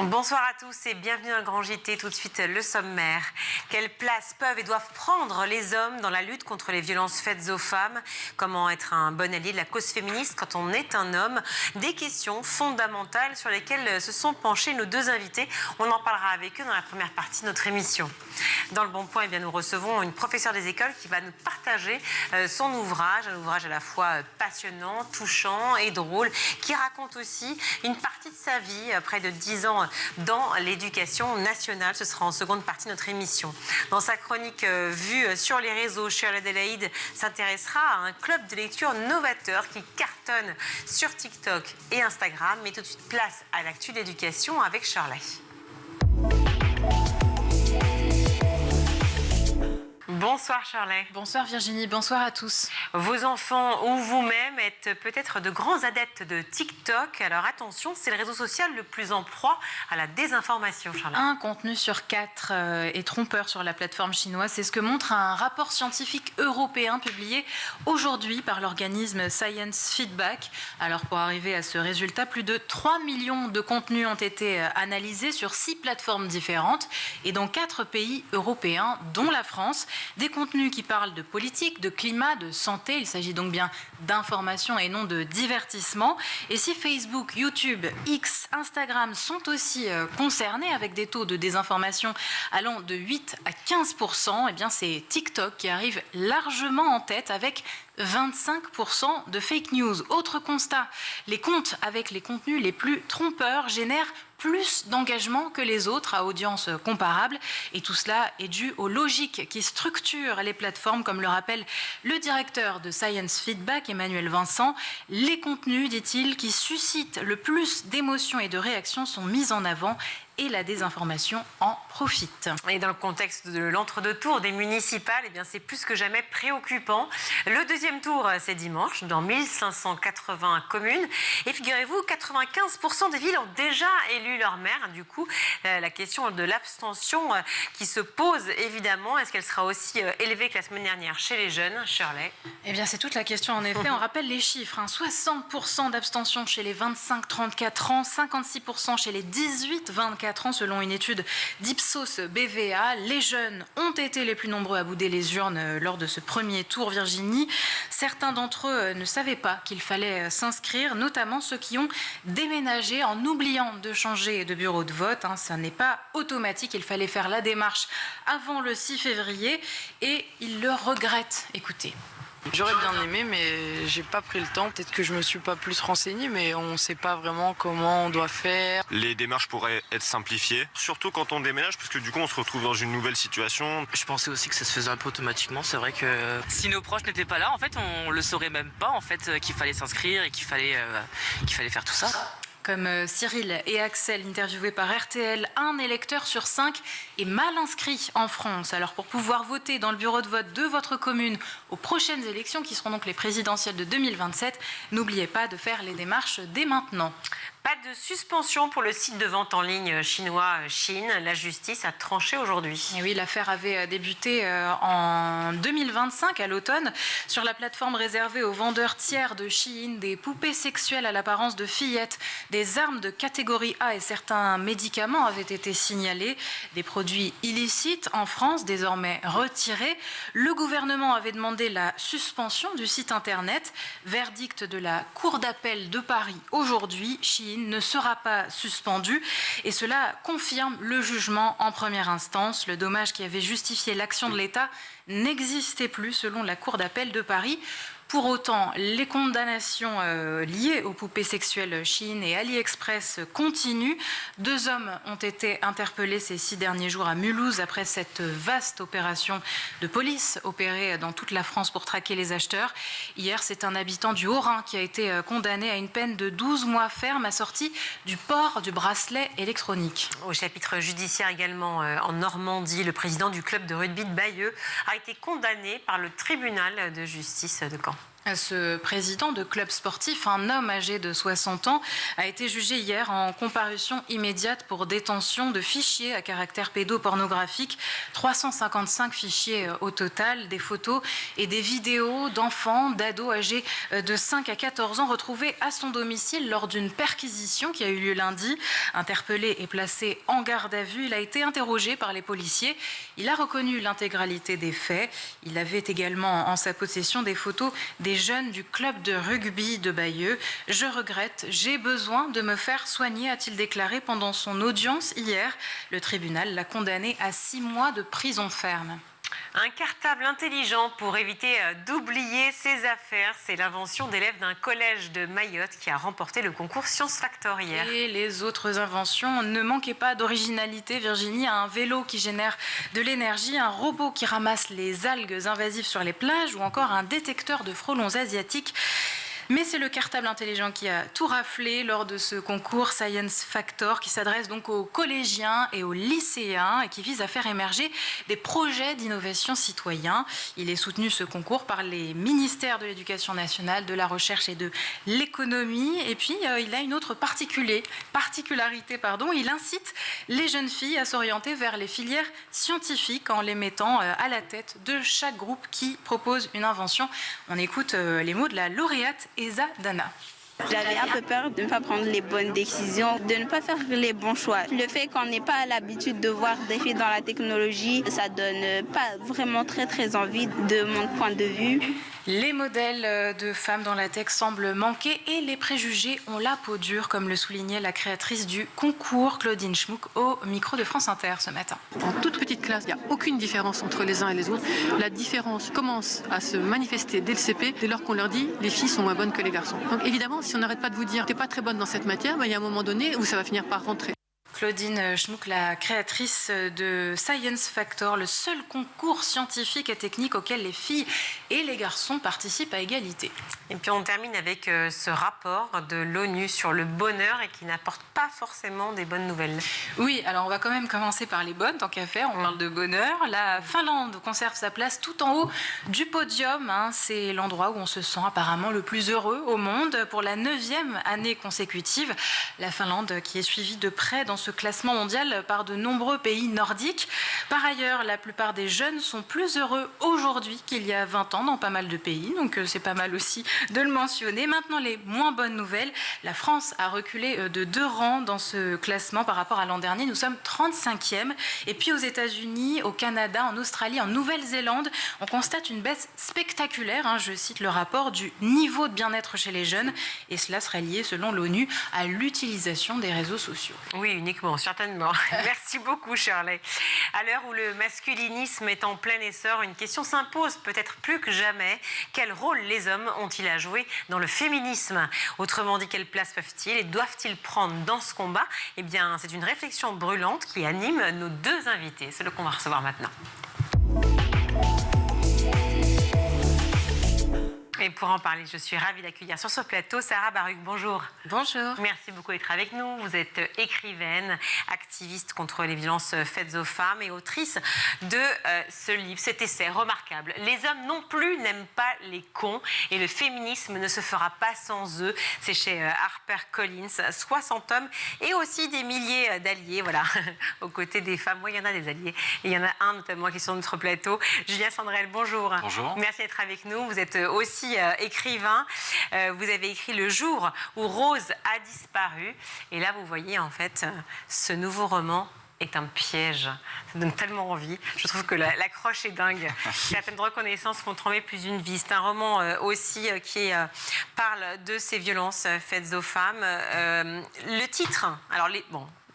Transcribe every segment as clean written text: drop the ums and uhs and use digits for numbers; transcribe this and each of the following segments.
Bonsoir à tous et bienvenue dans le Grand JT. Tout de suite, le sommaire. Quelle place peuvent et doivent prendre les hommes dans la lutte contre les violences faites aux femmes? Comment être un bon allié de la cause féministe quand on est un homme? Des questions fondamentales sur lesquelles se sont penchés nos deux invités. On en parlera avec eux dans la première partie de notre émission. Dans le Bon Point, eh bien, nous recevons une professeure des écoles qui va nous partager son ouvrage, un ouvrage à la fois passionnant, touchant et drôle, qui raconte aussi une partie de sa vie, près de 10 ans dans l'éducation nationale. Ce sera en seconde partie de notre émission. Dans sa chronique vue sur les réseaux, Shirley Adélaïde s'intéressera à un club de lecture novateur qui cartonne sur TikTok et Instagram. Mais tout de suite, place à l'actu d'éducation avec Shirley. Bonsoir Shirley. Bonsoir Virginie, bonsoir à tous. Vos enfants ou vous-même êtes peut-être de grands adeptes de TikTok. Alors attention, c'est le réseau social le plus en proie à la désinformation, Shirley. Un contenu sur 4 est trompeur sur la plateforme chinoise. C'est ce que montre un rapport scientifique européen publié aujourd'hui par l'organisme Science Feedback. Alors pour arriver à ce résultat, plus de 3 millions de contenus ont été analysés sur 6 plateformes différentes et dans 4 pays européens, dont la France. Des contenus qui parlent de politique, de climat, de santé. Il s'agit donc bien d'information et non de divertissement. Et si Facebook, YouTube, X, Instagram sont aussi concernés avec des taux de désinformation allant de 8 à 15%, eh bien c'est TikTok qui arrive largement en tête avec 25% de fake news. Autre constat, les comptes avec les contenus les plus trompeurs génèrent plus d'engagement que les autres à audience comparable. Et tout cela est dû aux logiques qui structurent les plateformes, comme le rappelle le directeur de Science Feedback, Emmanuel Vincent. Les contenus, dit-il, qui suscitent le plus d'émotions et de réactions sont mis en avant et la désinformation en profite. Et dans le contexte de l'entre-deux-tours des municipales, eh bien c'est plus que jamais préoccupant. Le deuxième tour, c'est dimanche, dans 1580 communes. Et figurez-vous, 95% des villes ont déjà élu leur maire. Du coup, la question de l'abstention qui se pose évidemment, est-ce qu'elle sera aussi élevée que la semaine dernière chez les jeunes, Shirley? Eh bien, c'est toute la question en effet. On rappelle les chiffres, 60% d'abstention chez les 25-34 ans, 56% chez les 18-24 ans selon une étude d'Ipsos BVA. Les jeunes ont été les plus nombreux à bouder les urnes lors de ce premier tour, Virginie. Certains d'entre eux ne savaient pas qu'il fallait s'inscrire, notamment ceux qui ont déménagé en oubliant de changer de bureau de vote. Ça n'est pas automatique, il fallait faire la démarche avant le 6 février et ils le regrettent. Écoutez. J'aurais bien aimé, mais j'ai pas pris le temps. Peut-être que je me suis pas plus renseignée, mais on sait pas vraiment comment on doit faire. Les démarches pourraient être simplifiées, surtout quand on déménage, parce que du coup on se retrouve dans une nouvelle situation. Je pensais aussi que ça se faisait un peu automatiquement. C'est vrai que si nos proches n'étaient pas là, en fait, on le saurait même pas, en fait, qu'il fallait s'inscrire et qu'il fallait faire tout ça. Comme Cyril et Axel, interviewés par RTL, un électeur sur 5 est mal inscrit en France. Alors pour pouvoir voter dans le bureau de vote de votre commune aux prochaines élections, qui seront donc les présidentielles de 2027, n'oubliez pas de faire les démarches dès maintenant. Pas de suspension pour le site de vente en ligne chinois Shein. La justice a tranché aujourd'hui. Et oui, l'affaire avait débuté en 2025 à l'automne sur la plateforme réservée aux vendeurs tiers de Shein. Des poupées sexuelles à l'apparence de fillettes, des armes de catégorie A et certains médicaments avaient été signalés. Des produits illicites en France, désormais retirés. Le gouvernement avait demandé la suspension du site internet. Verdict de la Cour d'appel de Paris aujourd'hui. Shein ne sera pas suspendu et cela confirme le jugement en première instance. Le dommage qui avait justifié l'action de l'État n'existait plus selon la Cour d'appel de Paris. Pour autant, les condamnations liées aux poupées sexuelles Shein et AliExpress continuent. 2 hommes ont été interpellés ces 6 derniers jours à Mulhouse après cette vaste opération de police opérée dans toute la France pour traquer les acheteurs. Hier, c'est un habitant du Haut-Rhin qui a été condamné à une peine de 12 mois ferme assortie du port du bracelet électronique. Au chapitre judiciaire également, en Normandie, le président du club de rugby de Bayeux a été condamné par le tribunal de justice de Caen. Ce président de club sportif, un homme âgé de 60 ans, a été jugé hier en comparution immédiate pour détention de fichiers à caractère pédopornographique. 355 fichiers au total, des photos et des vidéos d'enfants, d'ados âgés de 5 à 14 ans retrouvés à son domicile lors d'une perquisition qui a eu lieu lundi. Interpellé et placé en garde à vue, il a été interrogé par les policiers. Il a reconnu l'intégralité des faits. Il avait également en sa possession des photos des jeunes du club de rugby de Bayeux. « Je regrette, j'ai besoin de me faire soigner », a-t-il déclaré pendant son audience hier. Le tribunal l'a condamné à 6 mois de prison ferme. Un cartable intelligent pour éviter d'oublier ses affaires. C'est l'invention d'élèves d'un collège de Mayotte qui a remporté le concours Science Factor hier. Et les autres inventions ne manquaient pas d'originalité. Virginie, un vélo qui génère de l'énergie, un robot qui ramasse les algues invasives sur les plages ou encore un détecteur de frelons asiatiques. Mais c'est le cartable intelligent qui a tout raflé lors de ce concours Science Factor qui s'adresse donc aux collégiens et aux lycéens et qui vise à faire émerger des projets d'innovation citoyens. Il est soutenu ce concours par les ministères de l'Éducation nationale, de la Recherche et de l'Économie. Et puis il a une autre particularité, il incite les jeunes filles à s'orienter vers les filières scientifiques en les mettant à la tête de chaque groupe qui propose une invention. On écoute les mots de la lauréate Esa Dana. J'avais un peu peur de ne pas prendre les bonnes décisions, de ne pas faire les bons choix. Le fait qu'on n'ait pas l'habitude de voir des filles dans la technologie, ça donne pas vraiment très envie de mon point de vue. Les modèles de femmes dans la tech semblent manquer et les préjugés ont la peau dure, comme le soulignait la créatrice du concours, Claudine Schmuck, au micro de France Inter ce matin. En toute petite classe, il n'y a aucune différence entre les uns et les autres. La différence commence à se manifester dès le CP, dès lors qu'on leur dit les filles sont moins bonnes que les garçons. Donc évidemment, si on n'arrête pas de vous dire t'es pas très bonne dans cette matière, il y a un moment donné où ça va finir par rentrer. Claudine Schmuck, la créatrice de Science Factor, le seul concours scientifique et technique auquel les filles et les garçons participent à égalité. Et puis on termine avec ce rapport de l'ONU sur le bonheur et qui n'apporte pas forcément des bonnes nouvelles. Oui, alors on va quand même commencer par les bonnes, tant qu'à faire, on parle de bonheur. La Finlande conserve sa place tout en haut du podium. C'est l'endroit où on se sent apparemment le plus heureux au monde pour la 9e année consécutive. La Finlande qui est suivie de près dans ce classement mondial par de nombreux pays nordiques. Par ailleurs, la plupart des jeunes sont plus heureux aujourd'hui qu'il y a 20 ans dans pas mal de pays, donc c'est pas mal aussi de le mentionner. Maintenant, les moins bonnes nouvelles. La France a reculé de 2 rangs dans ce classement par rapport à l'an dernier. Nous sommes 35e. Et puis aux États-Unis, au Canada, en Australie, en Nouvelle-Zélande, on constate une baisse spectaculaire, je cite le rapport, du niveau de bien-être chez les jeunes. Et cela serait lié, selon l'ONU, à l'utilisation des réseaux sociaux. Oui, uniquement, certainement. Merci beaucoup, Shirley. À l'heure où le masculinisme est en plein essor, une question s'impose peut-être plus que jamais. Quel rôle les hommes ont-ils à jouer dans le féminisme? Autrement dit, quelle place peuvent-ils et doivent-ils prendre dans ce combat? Eh bien, c'est une réflexion brûlante qui anime nos 2 invités. C'est le qu'on va recevoir maintenant. Et pour en parler, je suis ravie d'accueillir sur ce plateau Sarah Baruch. Bonjour. Bonjour. Merci beaucoup d'être avec nous. Vous êtes écrivaine, activiste contre les violences faites aux femmes et autrice de ce livre, cet essai remarquable. Les hommes non plus n'aiment pas les cons et le féminisme ne se fera pas sans eux. C'est chez HarperCollins. 60 hommes et aussi des milliers d'alliés, voilà, aux côtés des femmes. Oui, il y en a des alliés. Et il y en a un notamment qui est sur notre plateau. Julien Sandrel, bonjour. Bonjour. Merci d'être avec nous. Vous êtes aussi écrivain. Vous avez écrit Le jour où Rose a disparu. Et là, vous voyez, en fait, ce nouveau roman est un piège. Ça donne tellement envie. Je trouve que l'accroche est dingue. Certaines reconnaissances font trembler plus d'une vie. C'est un roman aussi qui parle de ces violences faites aux femmes. Le titre, alors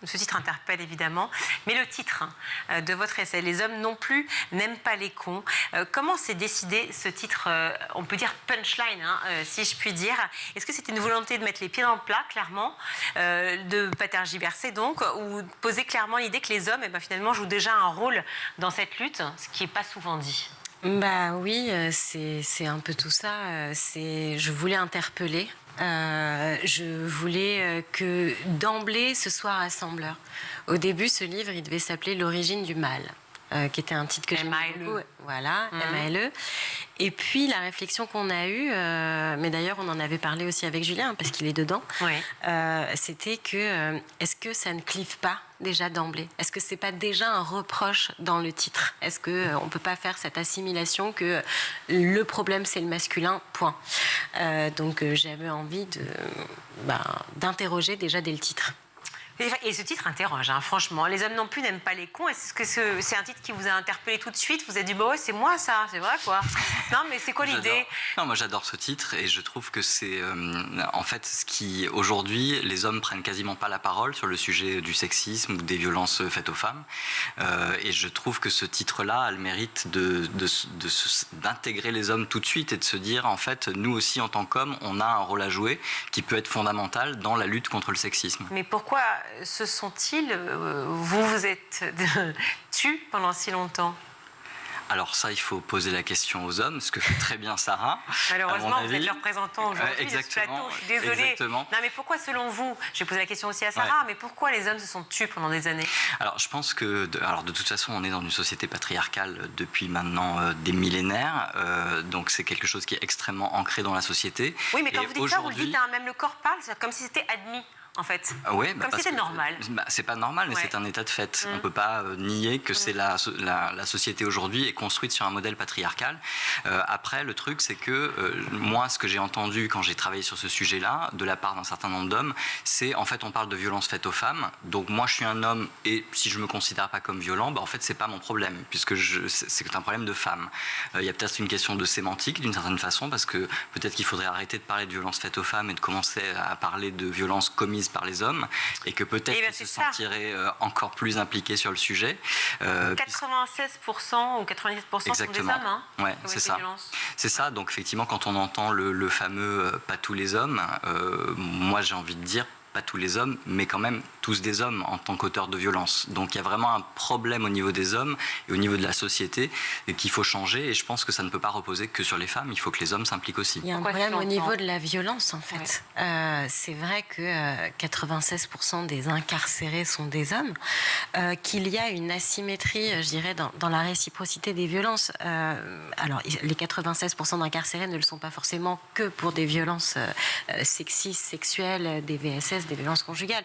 ce titre interpelle évidemment, mais le titre de votre essai, Les hommes non plus n'aiment pas les cons. Comment s'est décidé ce titre, on peut dire punchline, si je puis dire? Est-ce que c'était une volonté de mettre les pieds dans le plat, clairement, de ne pas tergiverser donc, ou de poser clairement l'idée que les hommes, finalement, jouent déjà un rôle dans cette lutte, ce qui n'est pas souvent dit? Bah oui, c'est un peu tout ça. Je voulais interpeller. Je voulais que d'emblée ce soit rassembleur. Au début, ce livre, il devait s'appeler L'origine du mal. qui était un titre que j'aimais beaucoup. Voilà, Mmh. MALE. Et puis la réflexion qu'on a eue, mais d'ailleurs on en avait parlé aussi avec Julien parce qu'il est dedans, c'était que est-ce que ça ne clive pas déjà d'emblée? Est-ce que c'est pas déjà un reproche dans le titre? Est-ce que on peut pas faire cette assimilation que le problème c'est le masculin, point. Donc j'avais envie d'interroger déjà dès le titre. Et ce titre interroge, hein, franchement. Les hommes non plus n'aiment pas les cons. Est-ce que c'est un titre qui vous a interpellé tout de suite? Vous avez dit, bah ouais, c'est moi ça, c'est vrai quoi. Non, mais c'est quoi l'idée? Non, moi j'adore ce titre et je trouve que c'est en fait ce qui, aujourd'hui, les hommes prennent quasiment pas la parole sur le sujet du sexisme ou des violences faites aux femmes. Et je trouve que ce titre-là a le mérite d'intégrer les hommes tout de suite et de se dire, en fait, nous aussi en tant qu'hommes, on a un rôle à jouer qui peut être fondamental dans la lutte contre le sexisme. Mais pourquoi se sont-ils, vous êtes tus pendant si longtemps? Alors ça, il faut poser la question aux hommes, ce que fait très bien Sarah. Malheureusement, vous êtes le représentant aujourd'hui de ce exactement, plateau. Je suis désolée. Exactement. Non, mais pourquoi, selon vous, j'ai posé la question aussi à Sarah, mais pourquoi les hommes se sont tus pendant des années? Alors je pense que, de toute façon, on est dans une société patriarcale depuis maintenant des millénaires, donc c'est quelque chose qui est extrêmement ancré dans la société. Oui, mais quand vous dites ça, vous le dites, hein, même le corps parle, c'est comme si c'était admis. En fait, comme si c'était normal. C'est pas normal, mais c'est un état de fait. On peut pas nier que c'est la société aujourd'hui est construite sur un modèle patriarcal. Après, le truc, c'est que moi, ce que j'ai entendu quand j'ai travaillé sur ce sujet-là, de la part d'un certain nombre d'hommes, c'est en fait, on parle de violences faites aux femmes. Donc moi, je suis un homme et si je me considère pas comme violent, en fait, c'est pas mon problème puisque c'est un problème de femme. Il y a peut-être une question de sémantique d'une certaine façon parce que peut-être qu'il faudrait arrêter de parler de violences faites aux femmes et de commencer à parler de violences commises par les hommes et que peut-être qu'ils se sentiraient encore plus impliqués sur le sujet. 96% ou 97% sont des hommes, hein, ouais, c'est ça. C'est ça. Donc effectivement, quand on entend le fameux « pas tous les hommes », moi j'ai envie de dire pas tous les hommes, mais quand même tous des hommes en tant qu'auteurs de violence. Donc il y a vraiment un problème au niveau des hommes et au niveau de la société qu'il faut changer et je pense que ça ne peut pas reposer que sur les femmes, il faut que les hommes s'impliquent aussi. Il y a un problème au niveau de la violence en fait. C'est vrai que 96% des incarcérés sont des hommes, qu'il y a une asymétrie, je dirais, dans la réciprocité des violences. Alors les 96% d'incarcérés ne le sont pas forcément que pour des violences sexistes, sexuelles, des VSS, des violences conjugales.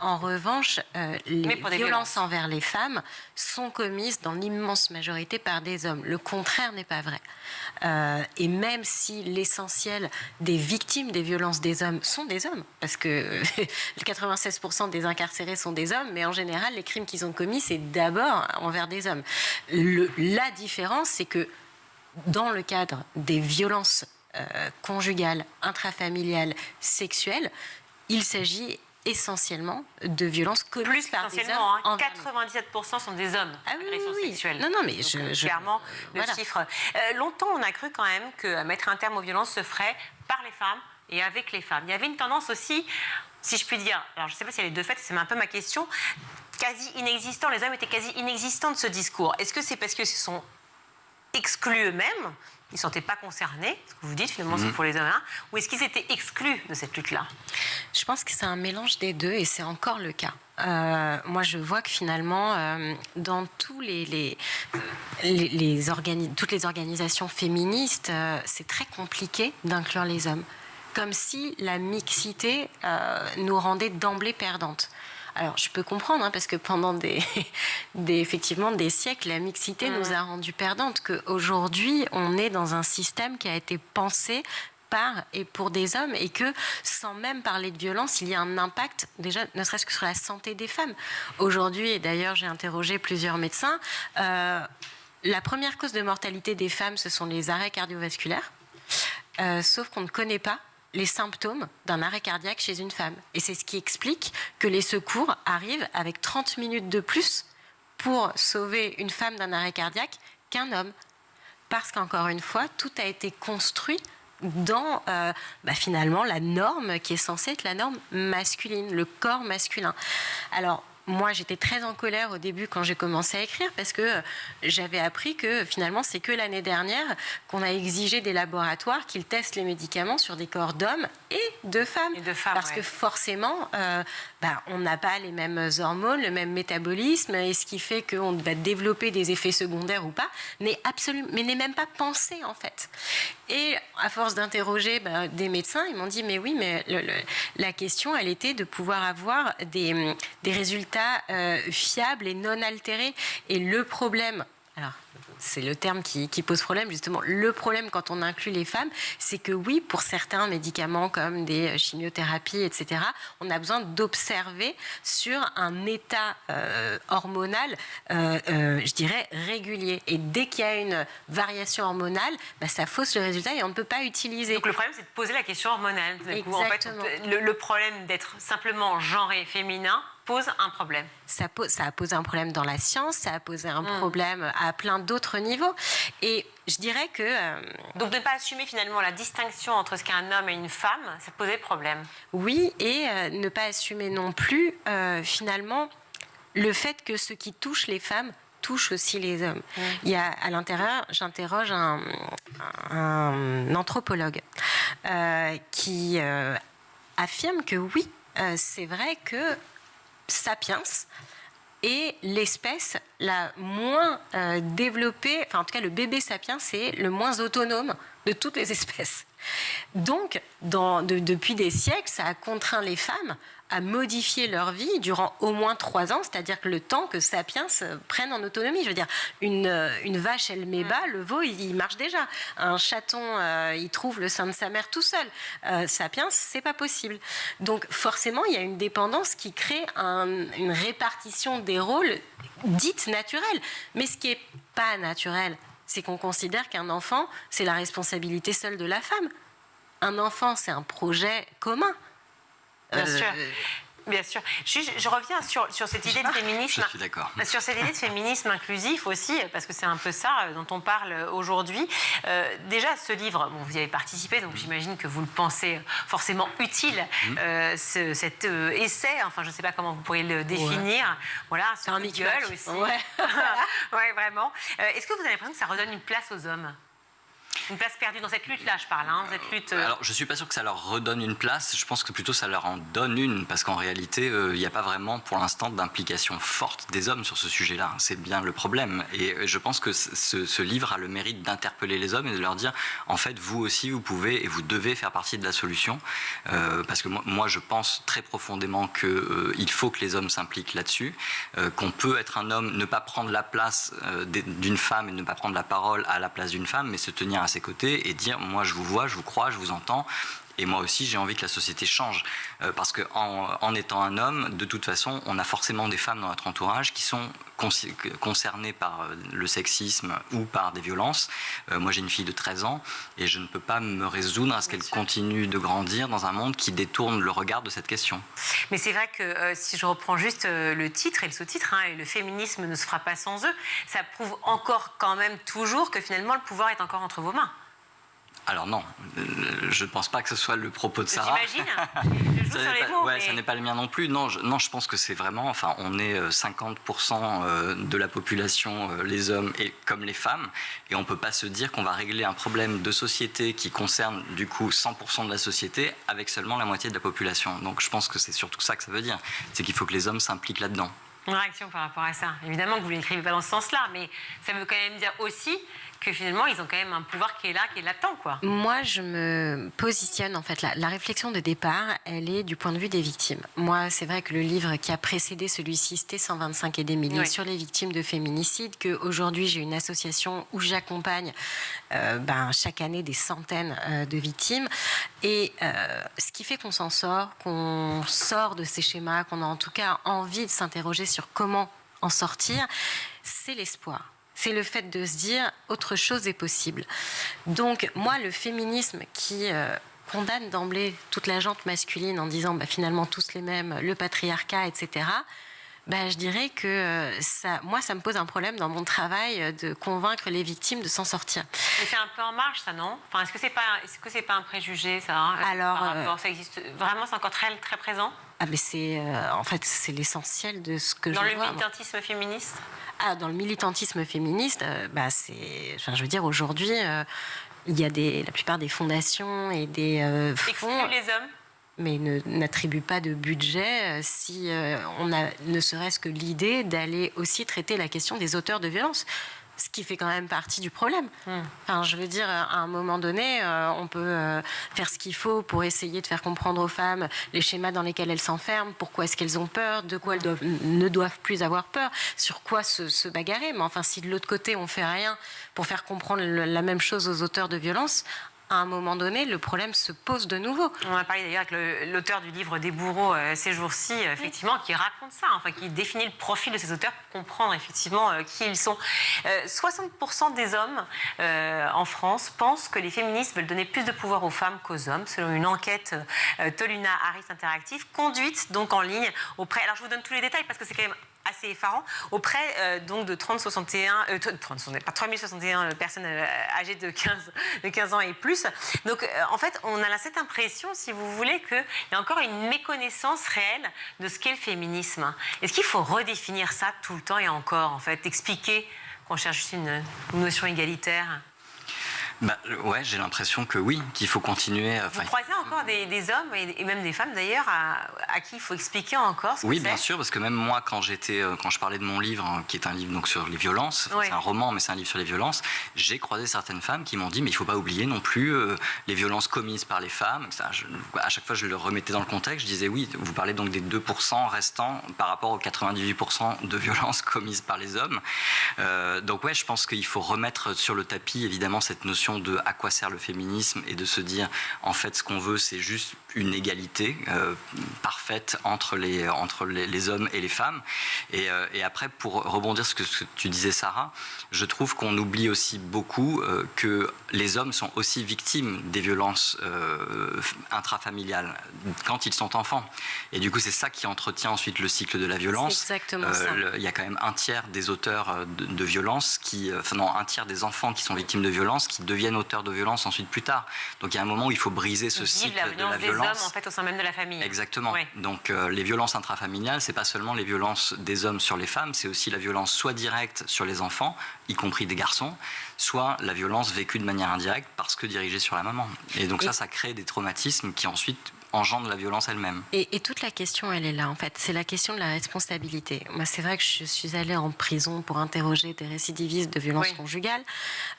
En revanche, les violences envers les femmes sont commises dans l'immense majorité par des hommes. Le contraire n'est pas vrai. Et même si l'essentiel des victimes des violences des hommes sont des hommes, parce que 96% des incarcérés sont des hommes, mais en général, les crimes qu'ils ont commis, c'est d'abord envers des hommes. La différence, c'est que dans le cadre des violences conjugales, intrafamiliales, sexuelles, il s'agit essentiellement de violences commises par des hommes. Hein, 97% sont des hommes. Agressions sexuelles. Non, mais donc, clairement, le chiffre. Longtemps, on a cru quand même que mettre un terme aux violences se ferait par les femmes et avec les femmes. Il y avait une tendance aussi, si je puis dire, alors je ne sais pas si elle est de fait, c'est un peu ma question, quasi inexistant. Les hommes étaient quasi inexistants de ce discours. Est-ce que c'est parce qu'ils se sont exclus eux-mêmes? Ils ne se sentaient pas concernés, ce que vous dites finalement c'est pour les hommes, hein, ou est-ce qu'ils étaient exclus de cette lutte-là? Je pense que c'est un mélange des deux et c'est encore le cas. Moi, je vois que finalement, dans toutes les organisations féministes, c'est très compliqué d'inclure les hommes. Comme si la mixité nous rendait d'emblée perdantes. Alors, je peux comprendre, hein, parce que pendant effectivement des siècles, la mixité nous a rendu perdantes, qu'aujourd'hui, on est dans un système qui a été pensé par et pour des hommes et que, sans même parler de violence, il y a un impact, déjà, ne serait-ce que sur la santé des femmes. Aujourd'hui, et d'ailleurs, j'ai interrogé plusieurs médecins, la première cause de mortalité des femmes, ce sont les arrêts cardiovasculaires, sauf qu'on ne connaît pas les symptômes d'un arrêt cardiaque chez une femme. Et c'est ce qui explique que les secours arrivent avec 30 minutes de plus pour sauver une femme d'un arrêt cardiaque qu'un homme. Parce qu'encore une fois, tout a été construit dans finalement la norme qui est censée être la norme masculine, le corps masculin. Alors, moi, j'étais très en colère au début quand j'ai commencé à écrire parce que j'avais appris que finalement, c'est que l'année dernière qu'on a exigé des laboratoires qu'ils testent les médicaments sur des corps d'hommes et de femmes. Parce que forcément, on n'a pas les mêmes hormones, le même métabolisme, et ce qui fait qu'on va développer des effets secondaires ou pas, n'est même pas pensé en fait. Et à force d'interroger des médecins, ils m'ont dit mais oui, mais la question, elle était de pouvoir avoir des résultats fiables et non altérés. Et le problème, alors c'est le terme qui pose problème justement, le problème quand on inclut les femmes, c'est que oui, pour certains médicaments comme des chimiothérapies, etc., on a besoin d'observer sur un état hormonal, je dirais, régulier. Et dès qu'il y a une variation hormonale, ça fausse le résultat et on ne peut pas utiliser. Donc le problème, c'est de poser la question hormonale. Exactement. En fait, le problème d'être simplement genré féminin pose un problème. Ça a posé un problème dans la science, ça a posé un problème à plein d'autres niveaux. Et je dirais que... Donc de ne pas assumer finalement la distinction entre ce qu'est un homme et une femme, ça posait problème. Oui, et ne pas assumer non plus finalement le fait que ce qui touche les femmes touche aussi les hommes. Il y a à l'intérieur, j'interroge un anthropologue qui affirme que oui, c'est vrai que Sapiens est l'espèce la moins développée, enfin en tout cas le bébé Sapiens c'est le moins autonome de toutes les espèces. Donc, depuis des siècles, ça a contraint les femmes à modifier leur vie durant au moins 3 ans, c'est-à-dire que le temps que Sapiens prenne en autonomie. Je veux dire, une vache, elle met bas, le veau, il marche déjà. Un chaton, il trouve le sein de sa mère tout seul. Sapiens, c'est pas possible. Donc, forcément, il y a une dépendance qui crée une répartition des rôles dite naturelle. Mais ce qui n'est pas naturel, c'est qu'on considère qu'un enfant, c'est la responsabilité seule de la femme. Un enfant, c'est un projet commun. Bien sûr. Bien sûr. Je reviens sur cette idée de féminisme. Je suis d'accord. Sur cette idée de féminisme inclusif aussi, parce que c'est un peu ça dont on parle aujourd'hui. Déjà, ce livre, vous y avez participé, donc j'imagine que vous le pensez forcément utile, cet essai, enfin je ne sais pas comment vous pourriez le définir. Ouais. Voilà, c'est un gueule aussi. Ouais. Ouais, vraiment. Est-ce que vous avez l'impression que ça redonne une place aux hommes ? Une place perdue dans cette lutte-là, je parle. Cette lutte, Alors, je ne suis pas sûr que ça leur redonne une place. Je pense que plutôt ça leur en donne une. Parce qu'en réalité, il n'y a pas vraiment, pour l'instant, d'implication forte des hommes sur ce sujet-là. C'est bien le problème. Et je pense que ce livre a le mérite d'interpeller les hommes et de leur dire, en fait, vous aussi, vous pouvez et vous devez faire partie de la solution. Parce que moi, je pense très profondément qu'il faut que les hommes s'impliquent là-dessus. Qu'on peut être un homme, ne pas prendre la place d'une femme et ne pas prendre la parole à la place d'une femme, mais se tenir à ses côtés et dire moi je vous vois, je vous crois, je vous entends et moi aussi j'ai envie que la société change parce qu'en étant un homme, de toute façon on a forcément des femmes dans notre entourage qui sont concernées par le sexisme ou par des violences. Moi j'ai une fille de 13 ans et je ne peux pas me résoudre à ce qu'elle continue de grandir dans un monde qui détourne le regard de cette question. Mais c'est vrai que si je reprends juste le titre et le sous-titre, et le féminisme ne se fera pas sans eux, ça prouve encore quand même toujours que finalement le pouvoir est encore entre vos mains. Alors non, je ne pense pas que ce soit le propos de Sarah. J'imagine. Je joue sur les mots. Ouais, ça n'est pas le mien non plus. Non, je pense que c'est vraiment... Enfin, on est 50% de la population, les hommes et comme les femmes, et on ne peut pas se dire qu'on va régler un problème de société qui concerne du coup 100% de la société avec seulement la moitié de la population. Donc je pense que c'est surtout ça que ça veut dire. C'est qu'il faut que les hommes s'impliquent là-dedans. Une réaction par rapport à ça. Évidemment que vous ne l'écrivez pas dans ce sens-là, mais ça veut quand même dire aussi que finalement, ils ont quand même un pouvoir qui est là, qui est latent, quoi. Moi, je me positionne, en fait, la réflexion de départ, elle est du point de vue des victimes. Moi, c'est vrai que le livre qui a précédé celui-ci, c'était 125 et des milliers sur les victimes de féminicide, qu'aujourd'hui, j'ai une association où j'accompagne chaque année des centaines de victimes. Et ce qui fait qu'on s'en sort, qu'on sort de ces schémas, qu'on a en tout cas envie de s'interroger sur comment en sortir, c'est l'espoir. C'est le fait de se dire autre chose est possible. Donc moi, le féminisme qui condamne d'emblée toute la gente masculine en disant finalement tous les mêmes, le patriarcat, etc., Je dirais que ça me pose un problème dans mon travail de convaincre les victimes de s'en sortir. Mais c'est un peu en marge, ça, non? Enfin, est-ce que c'est pas un préjugé, ça, hein? Alors, ça existe vraiment, c'est encore très, très présent? Mais c'est l'essentiel de ce que je vois. Dans le militantisme féministe? Dans le militantisme féministe, je veux dire, aujourd'hui, il y a la plupart des fondations et des fonds... Excluent les hommes? Mais n'attribue pas de budget si on a ne serait-ce que l'idée d'aller aussi traiter la question des auteurs de violences. Ce qui fait quand même partie du problème. Enfin, je veux dire, à un moment donné, on peut faire ce qu'il faut pour essayer de faire comprendre aux femmes les schémas dans lesquels elles s'enferment, pourquoi est-ce qu'elles ont peur, de quoi elles ne doivent plus avoir peur, sur quoi se bagarrer. Mais enfin, si de l'autre côté, on ne fait rien pour faire comprendre la même chose aux auteurs de violences, à un moment donné, le problème se pose de nouveau. On a parlé d'ailleurs avec l'auteur du livre des bourreaux ces jours-ci, effectivement, qui raconte ça, qui définit le profil de ces auteurs pour comprendre effectivement qui ils sont. 60% des hommes en France pensent que les féministes veulent donner plus de pouvoir aux femmes qu'aux hommes, selon une enquête Toluna Harris Interactive, conduite donc en ligne auprès... Alors je vous donne tous les détails parce que c'est quand même assez effarant, auprès donc de 3061 personnes âgées de 15 ans et plus. Donc en fait, on a cette impression, si vous voulez, qu'il y a encore une méconnaissance réelle de ce qu'est le féminisme. Est-ce qu'il faut redéfinir ça tout le temps et encore, en fait, expliquer qu'on cherche juste une notion égalitaire? Ouais, j'ai l'impression que oui, qu'il faut continuer. Vous croisez encore des hommes et même des femmes d'ailleurs à qui il faut expliquer encore ce que Oui, c'est? bien sûr, parce que même moi, quand je parlais de mon livre, qui est un livre donc sur les violences, c'est un roman, mais c'est un livre sur les violences, j'ai croisé certaines femmes qui m'ont dit, mais il ne faut pas oublier non plus les violences commises par les femmes. À chaque fois, je le remettais dans le contexte, je disais, oui, vous parlez donc des 2% restants par rapport aux 98% de violences commises par les hommes. Donc ouais, je pense qu'il faut remettre sur le tapis, évidemment, cette notion de à quoi sert le féminisme et de se dire en fait ce qu'on veut c'est juste une égalité parfaite entre les hommes et les femmes et après pour rebondir sur ce que tu disais Sarah, je trouve qu'on oublie aussi beaucoup que les hommes sont aussi victimes des violences intrafamiliales quand ils sont enfants et du coup c'est ça qui entretient ensuite le cycle de la violence. C'est exactement ça. Il y a quand même un tiers des auteurs de violences un tiers des enfants qui sont victimes de violences qui deviennent auteurs de violences ensuite plus tard. Donc il y a un moment où il faut briser ce cycle de la violence. Des hommes en fait au sein même de la famille. Exactement. Oui. Donc les violences intrafamiliales, c'est pas seulement les violences des hommes sur les femmes, c'est aussi la violence soit directe sur les enfants, y compris des garçons, soit la violence vécue de manière indirecte parce que dirigée sur la maman. Et donc ça crée des traumatismes qui ensuite engendre la violence elle-même. Et toute la question, elle est là, en fait. C'est la question de la responsabilité. Moi, c'est vrai que je suis allée en prison pour interroger des récidivistes de violences conjugales.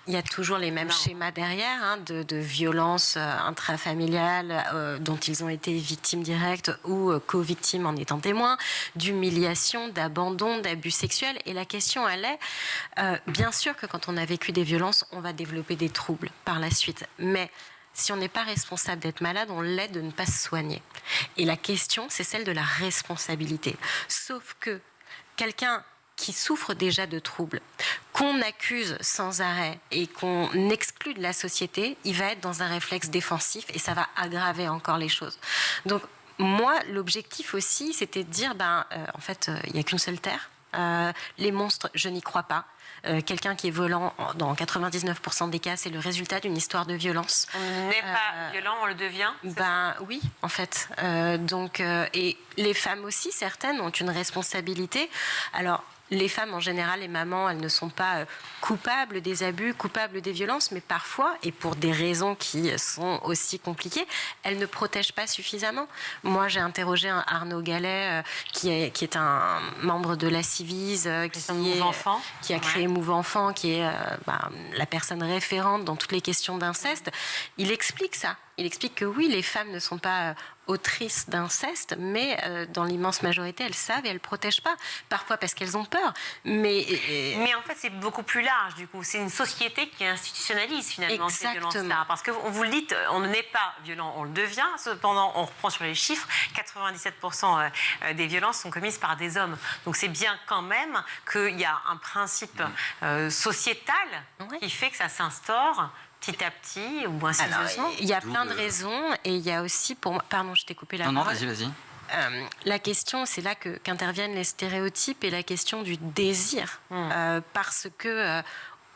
Il y a toujours les mêmes schémas derrière, de violences intrafamiliales dont ils ont été victimes directes ou co-victimes en étant témoins, d'humiliation, d'abandon, d'abus sexuels. Et la question, elle est, bien sûr que quand on a vécu des violences, on va développer des troubles par la suite. Mais si on n'est pas responsable d'être malade, on l'est de ne pas se soigner. Et la question, c'est celle de la responsabilité. Sauf que quelqu'un qui souffre déjà de troubles, qu'on accuse sans arrêt et qu'on exclut de la société, il va être dans un réflexe défensif et ça va aggraver encore les choses. Donc, moi, l'objectif aussi, c'était de dire, en fait, il n'y a qu'une seule terre. Les monstres, je n'y crois pas. Quelqu'un qui est violent, dans 99% des cas, c'est le résultat d'une histoire de violence. On n'est pas violent, on le devient? Oui, en fait. Et les femmes aussi, certaines, ont une responsabilité. Alors, les femmes, en général, les mamans, elles ne sont pas coupables des abus, coupables des violences, mais parfois, et pour des raisons qui sont aussi compliquées, elles ne protègent pas suffisamment. Moi, j'ai interrogé un Arnaud Gallet, qui est un membre de la Civise, qui a créé Move Enfant, qui est la personne référente dans toutes les questions d'inceste. Il explique ça. Il explique que oui, les femmes ne sont pas autrices d'inceste, mais dans l'immense majorité, elles savent et elles ne protègent pas. Parfois parce qu'elles ont peur. Mais en fait, c'est beaucoup plus large, du coup. C'est une société qui institutionnalise finalement ces violences-là. Parce que vous le dites, on n'est pas violent, on le devient. Cependant, on reprend sur les chiffres, 97% des violences sont commises par des hommes. Donc c'est bien quand même qu'il y a un principe sociétal qui fait que ça s'instaure petit à petit ou insidieusement. Il y a plein de raisons et il y a aussi pour moi... Pardon, je t'ai coupé la parole. Non, vas-y. la question, c'est là qu'interviennent les stéréotypes et la question du désir. Parce que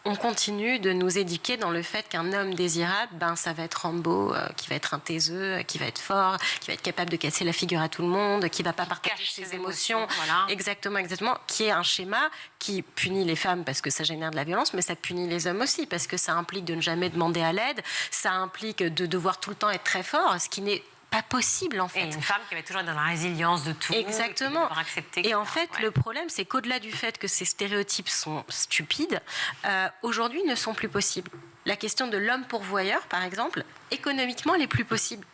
on continue de nous éduquer dans le fait qu'un homme désirable, ça va être Rambo, qui va être un taiseux, qui va être fort, qui va être capable de casser la figure à tout le monde, qui va pas partager ses émotions. Voilà. Exactement, qui est un schéma qui punit les femmes parce que ça génère de la violence, mais ça punit les hommes aussi parce que ça implique de ne jamais demander à l'aide, ça implique de devoir tout le temps être très fort, ce qui n'est pas possible en fait. Et une femme qui va toujours être dans la résilience de tout. Exactement. Accepter, et en fait, le problème, c'est qu'au-delà du fait que ces stéréotypes sont stupides, aujourd'hui ne sont plus possibles. La question de l'homme pourvoyeur, par exemple, économiquement, elle est plus possible.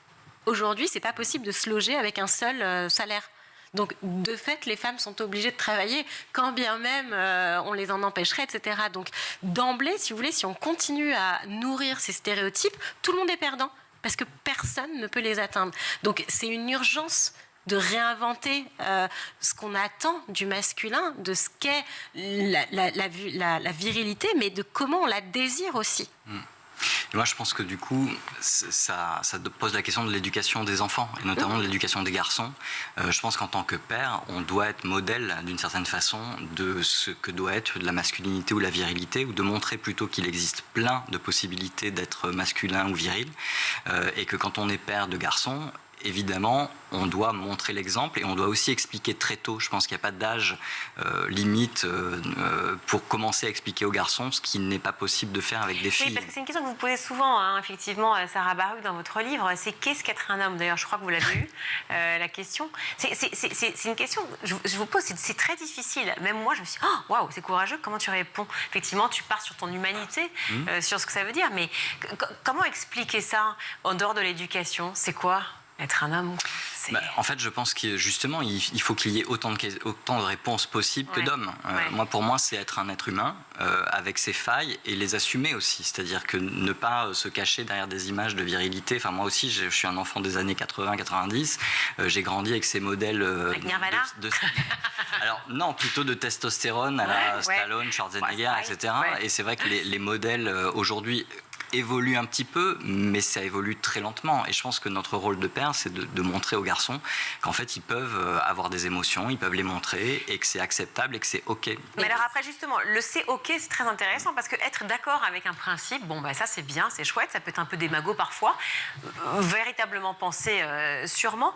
Aujourd'hui, c'est pas possible de se loger avec un seul salaire. Donc, de fait, les femmes sont obligées de travailler, quand bien même on les en empêcherait, etc. Donc, d'emblée, si vous voulez, si on continue à nourrir ces stéréotypes, tout le monde est perdant. Parce que personne ne peut les atteindre. Donc c'est une urgence de réinventer ce qu'on attend du masculin, de ce qu'est la virilité, mais de comment on la désire aussi. Et moi, je pense que du coup, ça pose la question de l'éducation des enfants, et notamment de l'éducation des garçons. Je pense qu'en tant que père, on doit être modèle, d'une certaine façon, de ce que doit être la masculinité ou la virilité, ou de montrer plutôt qu'il existe plein de possibilités d'être masculin ou viril, et que quand on est père de garçons, évidemment, on doit montrer l'exemple et on doit aussi expliquer très tôt. Je pense qu'il n'y a pas d'âge limite pour commencer à expliquer aux garçons ce qui n'est pas possible de faire avec des filles. Oui, parce que c'est une question que vous posez souvent, effectivement, Sarah Baruch, dans votre livre. C'est qu'est-ce qu'être un homme? D'ailleurs, je crois que vous l'avez eu, la question. C'est une question que je vous pose, c'est très difficile. Même moi, je me suis dit, oh, waouh, c'est courageux, comment tu réponds? Effectivement, tu pars sur ton humanité, sur ce que ça veut dire. Mais comment expliquer ça en dehors de l'éducation? C'est quoi être un homme? En fait, je pense que justement, il faut qu'il y ait autant de réponses possibles que d'hommes. Pour moi, c'est être un être humain avec ses failles et les assumer aussi. C'est-à-dire que ne pas se cacher derrière des images de virilité. Enfin, moi aussi, je suis un enfant des années 80-90. J'ai grandi avec ces modèles alors non, plutôt de testostérone à la Stallone, Schwarzenegger, etc. Et c'est vrai que les modèles aujourd'hui évolue un petit peu, mais ça évolue très lentement. Et je pense que notre rôle de père, c'est de montrer aux garçons qu'en fait, ils peuvent avoir des émotions, ils peuvent les montrer, et que c'est acceptable et que c'est OK. Mais alors après, justement, le c'est OK, c'est très intéressant, parce que être d'accord avec un principe, ça c'est bien, c'est chouette, ça peut être un peu démago parfois, véritablement pensé sûrement.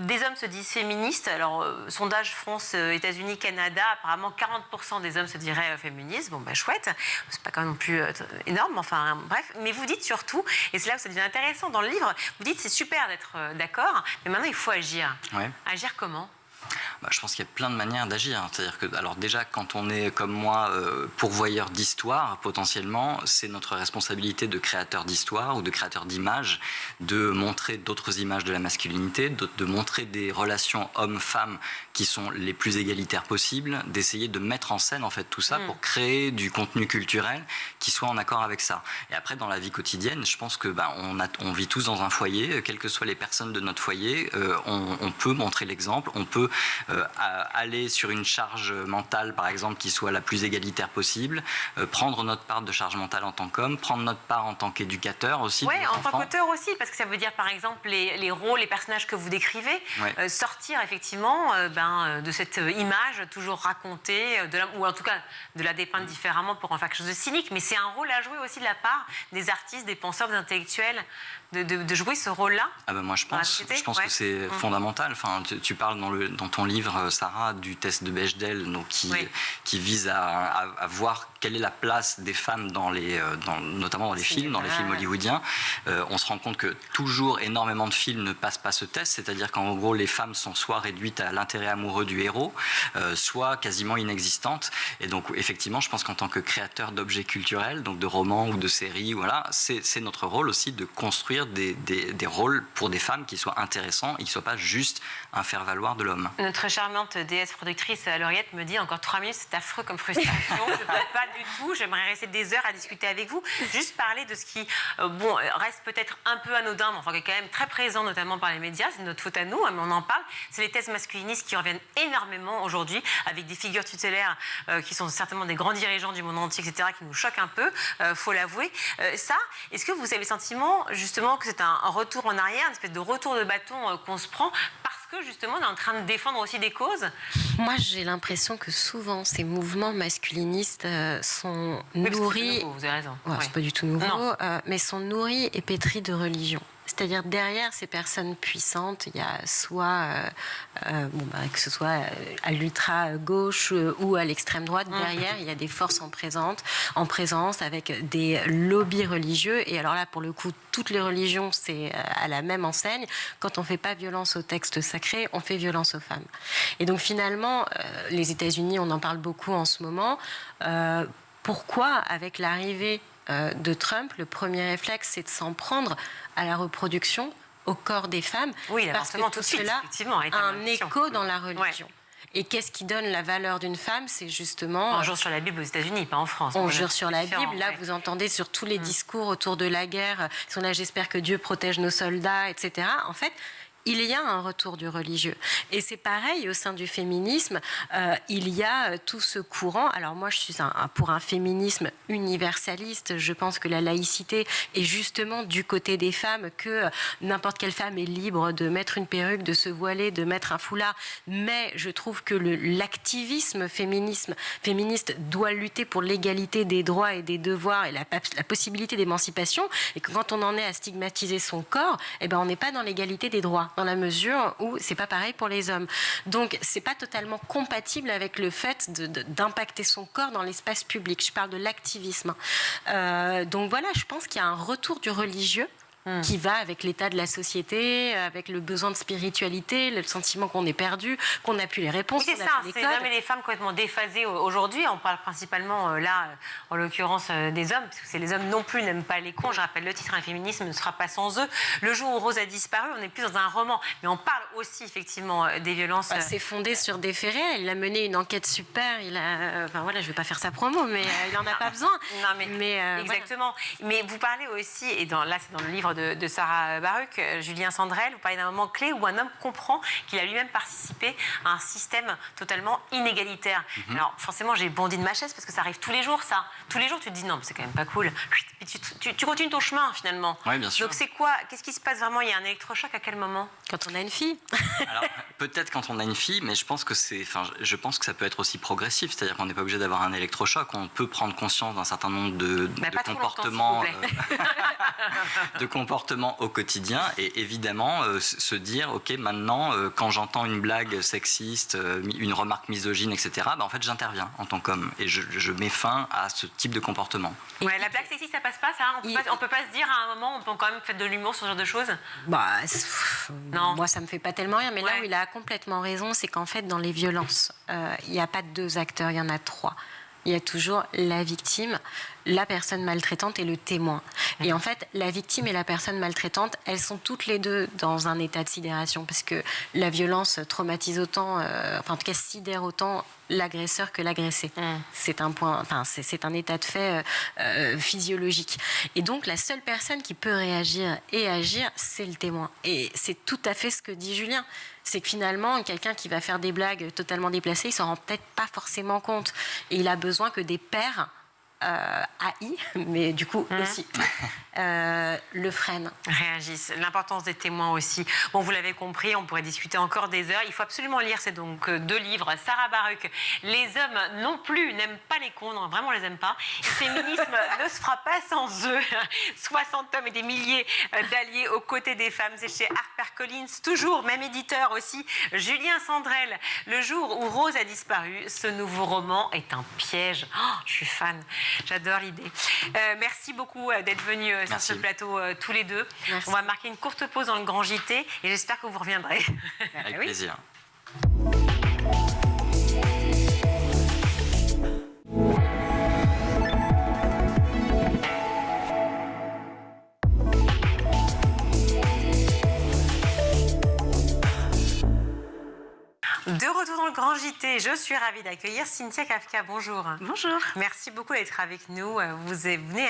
Des hommes se disent féministes. Alors, sondage France, États-Unis, Canada, apparemment 40% des hommes se diraient féministes. Chouette, c'est pas quand même non plus énorme, mais enfin, bref. Mais vous dites surtout, et c'est là où ça devient intéressant dans le livre, vous dites c'est super d'être d'accord, mais maintenant il faut agir. Agir comment ? Je pense qu'il y a plein de manières d'agir. C'est-à-dire que, alors déjà, quand on est comme moi pourvoyeur d'histoire, potentiellement, c'est notre responsabilité de créateur d'histoire ou de créateur d'images, de montrer d'autres images de la masculinité, de montrer des relations hommes-femmes qui sont les plus égalitaires possibles, d'essayer de mettre en scène en fait tout ça pour créer du contenu culturel qui soit en accord avec ça. Et après, dans la vie quotidienne, je pense que on vit tous dans un foyer, quelles que soient les personnes de notre foyer, on peut montrer l'exemple, on peut aller sur une charge mentale, par exemple, qui soit la plus égalitaire possible, prendre notre part de charge mentale en tant qu'homme, prendre notre part en tant qu'éducateur aussi. Oui, en tant qu'auteur aussi, parce que ça veut dire, par exemple, les rôles, les personnages que vous décrivez, sortir effectivement de cette image toujours racontée, ou en tout cas de la dépeindre différemment pour en faire quelque chose de cynique, mais c'est un rôle à jouer aussi de la part des artistes, des penseurs, des intellectuels, de jouer ce rôle-là. Moi je pense que c'est fondamental. Enfin, tu parles dans ton livre, Sarah, du test de Bechdel, donc qui vise à voir quelle est la place des femmes notamment dans les films, dans les films hollywoodiens. On se rend compte que toujours énormément de films ne passent pas ce test, c'est-à-dire qu'en gros les femmes sont soit réduites à l'intérêt amoureux du héros, soit quasiment inexistantes. Et donc effectivement, je pense qu'en tant que créateur d'objets culturels, donc de romans ou de séries, c'est notre rôle aussi de construire des rôles pour des femmes qui soient intéressants et qui ne soient pas juste un faire-valoir de l'homme. Notre charmante déesse productrice Lauriette me dit encore 3 minutes, c'est affreux comme frustration, je ne peux pas du tout, j'aimerais rester des heures à discuter avec vous, juste parler de ce qui reste peut-être un peu anodin, mais enfin qui est quand même très présent, notamment par les médias, c'est notre faute à nous, mais on en parle, c'est les thèses masculinistes qui reviennent énormément aujourd'hui, avec des figures tutélaires qui sont certainement des grands dirigeants du monde entier, etc., qui nous choquent un peu, faut l'avouer. Est-ce que vous avez le sentiment justement que c'est un retour en arrière, une espèce de retour de bâton qu'on se prend parce que justement on est en train de défendre aussi des causes? Moi, j'ai l'impression que souvent ces mouvements masculinistes sont nourris. C'est nouveau, vous avez raison. Ouais, c'est pas du tout nouveau, mais sont nourris et pétris de religion. C'est-à-dire derrière ces personnes puissantes, il y a soit, que ce soit à l'ultra-gauche ou à l'extrême droite, derrière il y a des forces en présence avec des lobbies religieux. Et alors là, pour le coup, toutes les religions, c'est à la même enseigne. Quand on ne fait pas violence au texte sacré, on fait violence aux femmes. Et donc finalement, les États-Unis, on en parle beaucoup en ce moment. Pourquoi, avec l'arrivée de Trump, le premier réflexe, c'est de s'en prendre à la reproduction, au corps des femmes, parce que tout cela a un écho dans la religion. Et qu'est-ce qui donne la valeur d'une femme? C'est justement... On jure sur la Bible aux États-Unis, pas en France. On jure sur la Bible. Là, vous entendez sur tous les discours autour de la guerre, là, j'espère que Dieu protège nos soldats, etc. En fait, il y a un retour du religieux. Et c'est pareil au sein du féminisme. Il y a tout ce courant. Alors moi, je suis pour un féminisme universaliste. Je pense que la laïcité est justement du côté des femmes, que n'importe quelle femme est libre de mettre une perruque, de se voiler, de mettre un foulard. Mais je trouve que l'activisme féministe doit lutter pour l'égalité des droits et des devoirs et la possibilité d'émancipation. Et que quand on en est à stigmatiser son corps, eh ben, on n'est pas dans l'égalité des droits, dans la mesure où c'est pas pareil pour les hommes. Donc c'est pas totalement compatible avec le fait d'impacter son corps dans l'espace public. Je parle de l'activisme. Donc voilà, je pense qu'il y a un retour du religieux qui va avec l'état de la société, avec le besoin de spiritualité, le sentiment qu'on est perdu, qu'on n'a plus les réponses, oui, qu'on n'a plus les c'est codes. les hommes et les femmes complètement déphasés aujourd'hui. On parle principalement là, en l'occurrence, des hommes, parce que les hommes non plus n'aiment pas les cons. Je rappelle le titre, un féminisme ne sera pas sans eux. Le jour où Rose a disparu, on est plus dans un roman, mais on parle aussi effectivement des violences. C'est fondé sur des faits réels. Il a mené une enquête super. Enfin voilà, je vais pas faire sa promo, mais il en a pas besoin. Non, mais exactement. Voilà. Mais vous parlez aussi, et là c'est dans le livre de Sarah Baruch, Julien Sandrel, vous parlez d'un moment clé où un homme comprend qu'il a lui-même participé à un système totalement inégalitaire. Alors forcément, j'ai bondi de ma chaise parce que ça arrive tous les jours, ça. Tous les jours, tu te dis non, mais c'est quand même pas cool. Puis tu continues ton chemin finalement. Oui, bien sûr. Donc c'est quoi? Qu'est-ce qui se passe vraiment? Il y a un électrochoc à quel moment? Quand on a une fille. Alors peut-être quand on a une fille, mais je pense que ça peut être aussi progressif. C'est-à-dire qu'on n'est pas obligé d'avoir un électrochoc. On peut prendre conscience d'un certain nombre de comportements. De comportements au quotidien et évidemment se dire ok, maintenant quand j'entends une blague sexiste, une remarque misogyne, etc., en fait j'interviens en tant qu'homme et je mets fin à ce type de comportement. Ouais, la blague sexiste, ça passe pas, ça? On peut pas se dire à un moment, on peut quand même faire de l'humour sur ce genre de choses? Non. Moi ça me fait pas tellement rire, mais là où il a complètement raison, c'est qu'en fait dans les violences, il n'y a pas deux acteurs, il y en a trois. Il y a toujours la victime, la personne maltraitante et le témoin. Et en fait, la victime et la personne maltraitante, elles sont toutes les deux dans un état de sidération, parce que la violence traumatise autant, en tout cas sidère autant l'agresseur que l'agressé. C'est un point, c'est un état de fait physiologique. Et donc la seule personne qui peut réagir et agir, c'est le témoin. Et c'est tout à fait ce que dit Julien. C'est que finalement, quelqu'un qui va faire des blagues totalement déplacées, il s'en rend peut-être pas forcément compte. Et il a besoin que des pères AI, mais du coup aussi, le freinent. Réagissent. L'importance des témoins aussi. Bon, vous l'avez compris, on pourrait discuter encore des heures. Il faut absolument lire ces deux livres. Sarah Baruch, les hommes non plus n'aiment pas les cons, non, vraiment on les aime pas. Le féminisme ne se fera pas sans eux. 60 hommes et des milliers d'alliés aux côtés des femmes. C'est chez HarperCollins, toujours, même éditeur aussi. Julien Sandrel, le jour où Rose a disparu, ce nouveau roman est un piège. Oh, je suis fan. J'adore l'idée. Merci beaucoup d'être venus sur ce plateau tous les deux. Merci. On va marquer une courte pause dans le Grand JT et j'espère que vous reviendrez. Avec plaisir. De retour dans le Grand JT, je suis ravie d'accueillir Cynthia Kafka. Bonjour. Bonjour. Merci beaucoup d'être avec nous. Vous venez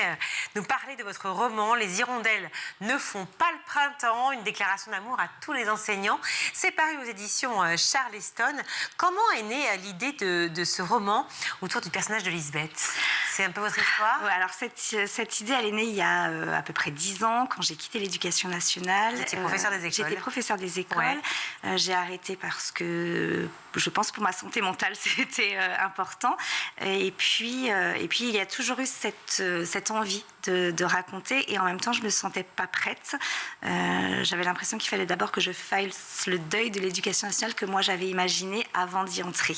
nous parler de votre roman « Les hirondelles ne font pas le printemps », une déclaration d'amour à tous les enseignants. C'est paru aux éditions Charleston. Comment est née l'idée de ce roman autour du personnage de Lisbeth? C'est un peu votre histoire? Ouais, alors cette idée, elle est née il y a à peu près 10 ans, quand j'ai quitté l'éducation nationale. Vous étiez professeur des écoles? J'étais professeur des écoles. Ouais. J'ai arrêté parce que je pense pour ma santé mentale, c'était important. Et puis, il y a toujours eu cette envie de raconter, et en même temps, je ne me sentais pas prête. J'avais l'impression qu'il fallait d'abord que je fasse le deuil de l'éducation nationale que moi j'avais imaginé avant d'y entrer.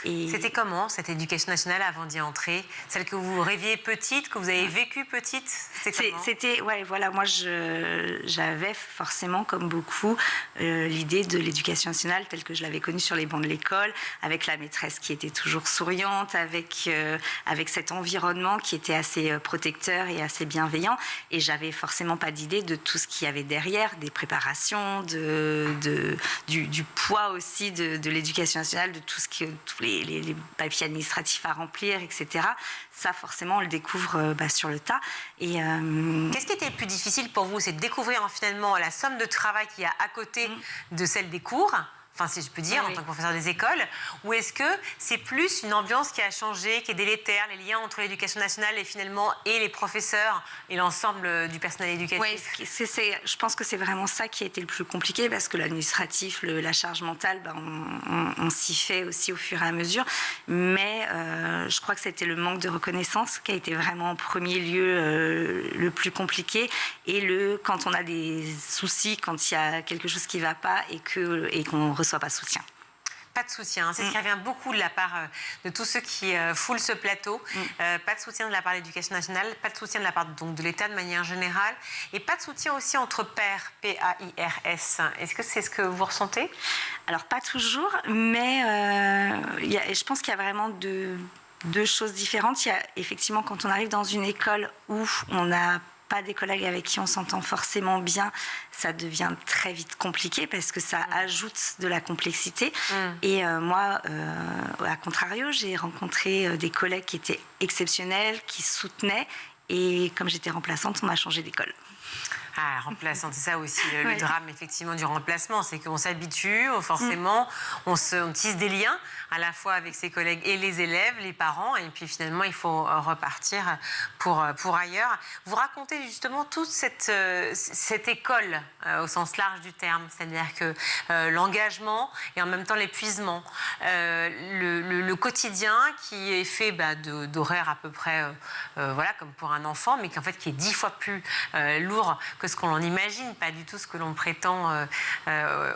Et... C'était comment, cette éducation nationale, avant d'y entrer? Celle que vous rêviez petite, que vous avez vécue petite? C'était, ouais, voilà, moi j'avais forcément, comme beaucoup, l'idée de l'éducation nationale telle que je l'avais connue sur les bancs de l'école, avec la maîtresse qui était toujours souriante, avec cet environnement qui était assez protecteur et assez bienveillant. Et j'avais forcément pas d'idée de tout ce qu'il y avait derrière, des préparations, du poids aussi de l'éducation nationale, de tout ce que tous les papiers administratifs à remplir, etc. Ça, forcément, on le découvre sur le tas. Et qu'est-ce qui était le plus difficile pour vous? C'est de découvrir finalement la somme de travail qu'il y a à côté de celle des cours, enfin si je peux dire, en tant que professeur des écoles, ou est-ce que c'est plus une ambiance qui a changé, qui est délétère, les liens entre l'éducation nationale et les professeurs et l'ensemble du personnel éducatif? Oui, je pense que c'est vraiment ça qui a été le plus compliqué, parce que l'administratif, la charge mentale, on s'y fait aussi au fur et à mesure, mais je crois que c'était le manque de reconnaissance qui a été vraiment en premier lieu le plus compliqué, et quand on a des soucis, quand il y a quelque chose qui ne va pas et qu'on reçoit pas de soutien. Pas de soutien, c'est ce qui revient beaucoup de la part de tous ceux qui foulent ce plateau. Pas de soutien de la part de l'éducation nationale, pas de soutien de la part de l'État de manière générale, et pas de soutien aussi entre pairs, P-A-I-R-S. Est-ce que c'est ce que vous ressentez? Alors pas toujours, mais je pense qu'il y a vraiment deux choses différentes. Il y a effectivement, quand on arrive dans une école où on n'a pas des collègues avec qui on s'entend forcément bien, ça devient très vite compliqué parce que ça ajoute de la complexité. Et moi, à contrario, j'ai rencontré des collègues qui étaient exceptionnels, qui soutenaient, et comme j'étais remplaçante, on m'a changé d'école. Ah, remplaçante, c'est ça aussi le drame effectivement du remplacement, c'est qu'on s'habitue, forcément, on tisse des liens à la fois avec ses collègues et les élèves, les parents, et puis finalement il faut repartir pour ailleurs. Vous racontez justement toute cette école au sens large du terme, c'est-à-dire que l'engagement et en même temps l'épuisement, le quotidien qui est fait d'horaires à peu près comme pour un enfant, mais qui en fait qui est 10 fois plus lourd que ce qu'on en imagine, pas du tout ce que l'on prétend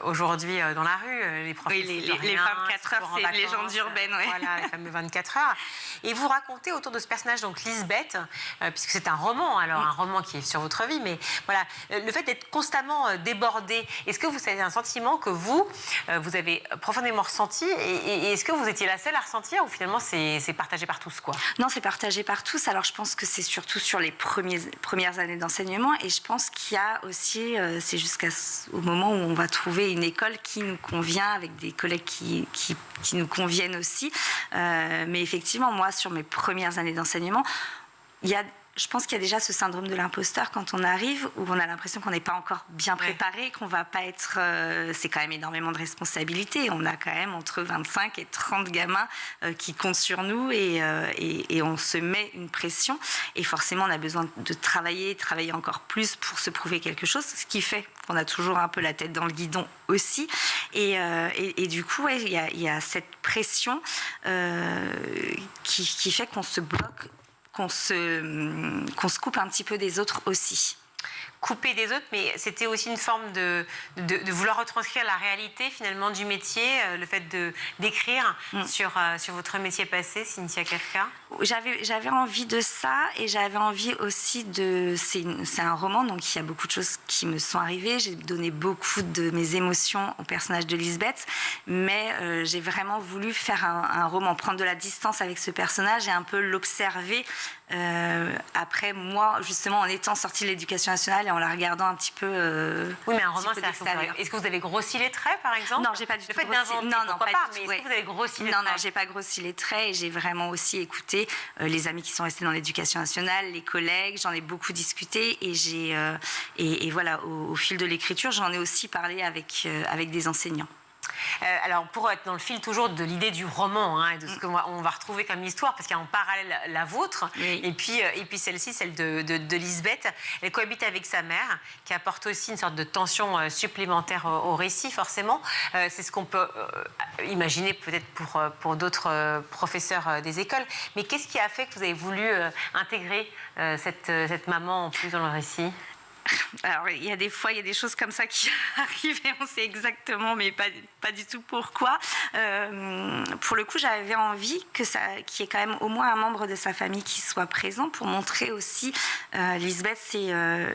aujourd'hui dans la rue. Les professeurs, les 24 heures, c'est les légendes urbaines. Ouais. Voilà, les fameux 24 heures. Et vous racontez autour de ce personnage, donc Lisbeth, puisque c'est un roman, alors un roman qui est sur votre vie, mais voilà, le fait d'être constamment débordé, est-ce que vous avez un sentiment que vous avez profondément ressenti, et est-ce que vous étiez la seule à ressentir, ou finalement c'est partagé par tous, quoi? Non, c'est partagé par tous. Alors je pense que c'est surtout sur les premières années d'enseignement, et je pense qu'il y a aussi, c'est jusqu'au moment où on va trouver une école qui nous convient, avec des collègues qui nous conviennent aussi. Mais effectivement, moi, sur mes premières années d'enseignement, je pense qu'il y a déjà ce syndrome de l'imposteur quand on arrive, où on a l'impression qu'on n'est pas encore bien préparé, qu'on va pas être... c'est quand même énormément de responsabilités. On a quand même entre 25 et 30 gamins qui comptent sur nous, et on se met une pression. Et forcément, on a besoin de travailler encore plus pour se prouver quelque chose, ce qui fait qu'on a toujours un peu la tête dans le guidon aussi. Et du coup, il y a cette pression qui fait qu'on se bloque, qu'on se coupe un petit peu des autres aussi. Couper des autres, mais c'était aussi une forme de vouloir retranscrire la réalité finalement du métier, le fait d'écrire sur votre métier passé, Cynthia Kafka. J'avais envie de ça, et j'avais envie aussi c'est un roman, donc il y a beaucoup de choses qui me sont arrivées. J'ai donné beaucoup de mes émotions au personnage de Lisbeth, mais j'ai vraiment voulu faire un roman, prendre de la distance avec ce personnage et un peu l'observer. Après, moi, justement, en étant sortie de l'éducation nationale et en la regardant un petit peu. Oui, mais un roman, c'est est-ce que vous avez grossi les traits, par exemple? Non, j'ai pas du tout grossi. Non, pourquoi pas, mais est-ce que vous avez grossi les traits? Non, j'ai pas grossi les traits, et j'ai vraiment aussi écouté les amis qui sont restés dans l'éducation nationale, les collègues, j'en ai beaucoup discuté, et voilà, au fil de l'écriture, j'en ai aussi parlé avec des enseignants. Alors, pour être dans le fil toujours de l'idée du roman, et de ce qu'on va retrouver comme histoire, parce qu'il y a en parallèle la vôtre, et puis celle-ci, celle de Lisbeth. Elle cohabite avec sa mère, qui apporte aussi une sorte de tension supplémentaire au récit, forcément. C'est ce qu'on peut imaginer peut-être pour d'autres professeurs des écoles. Mais qu'est-ce qui a fait que vous avez voulu intégrer cette maman en plus dans le récit ? Alors, il y a des fois, il y a des choses comme ça qui arrivent et on sait exactement, mais pas du tout pourquoi. Pour le coup, j'avais envie qu'il y ait quand même au moins un membre de sa famille qui soit présent pour montrer aussi. Lisbeth, c'est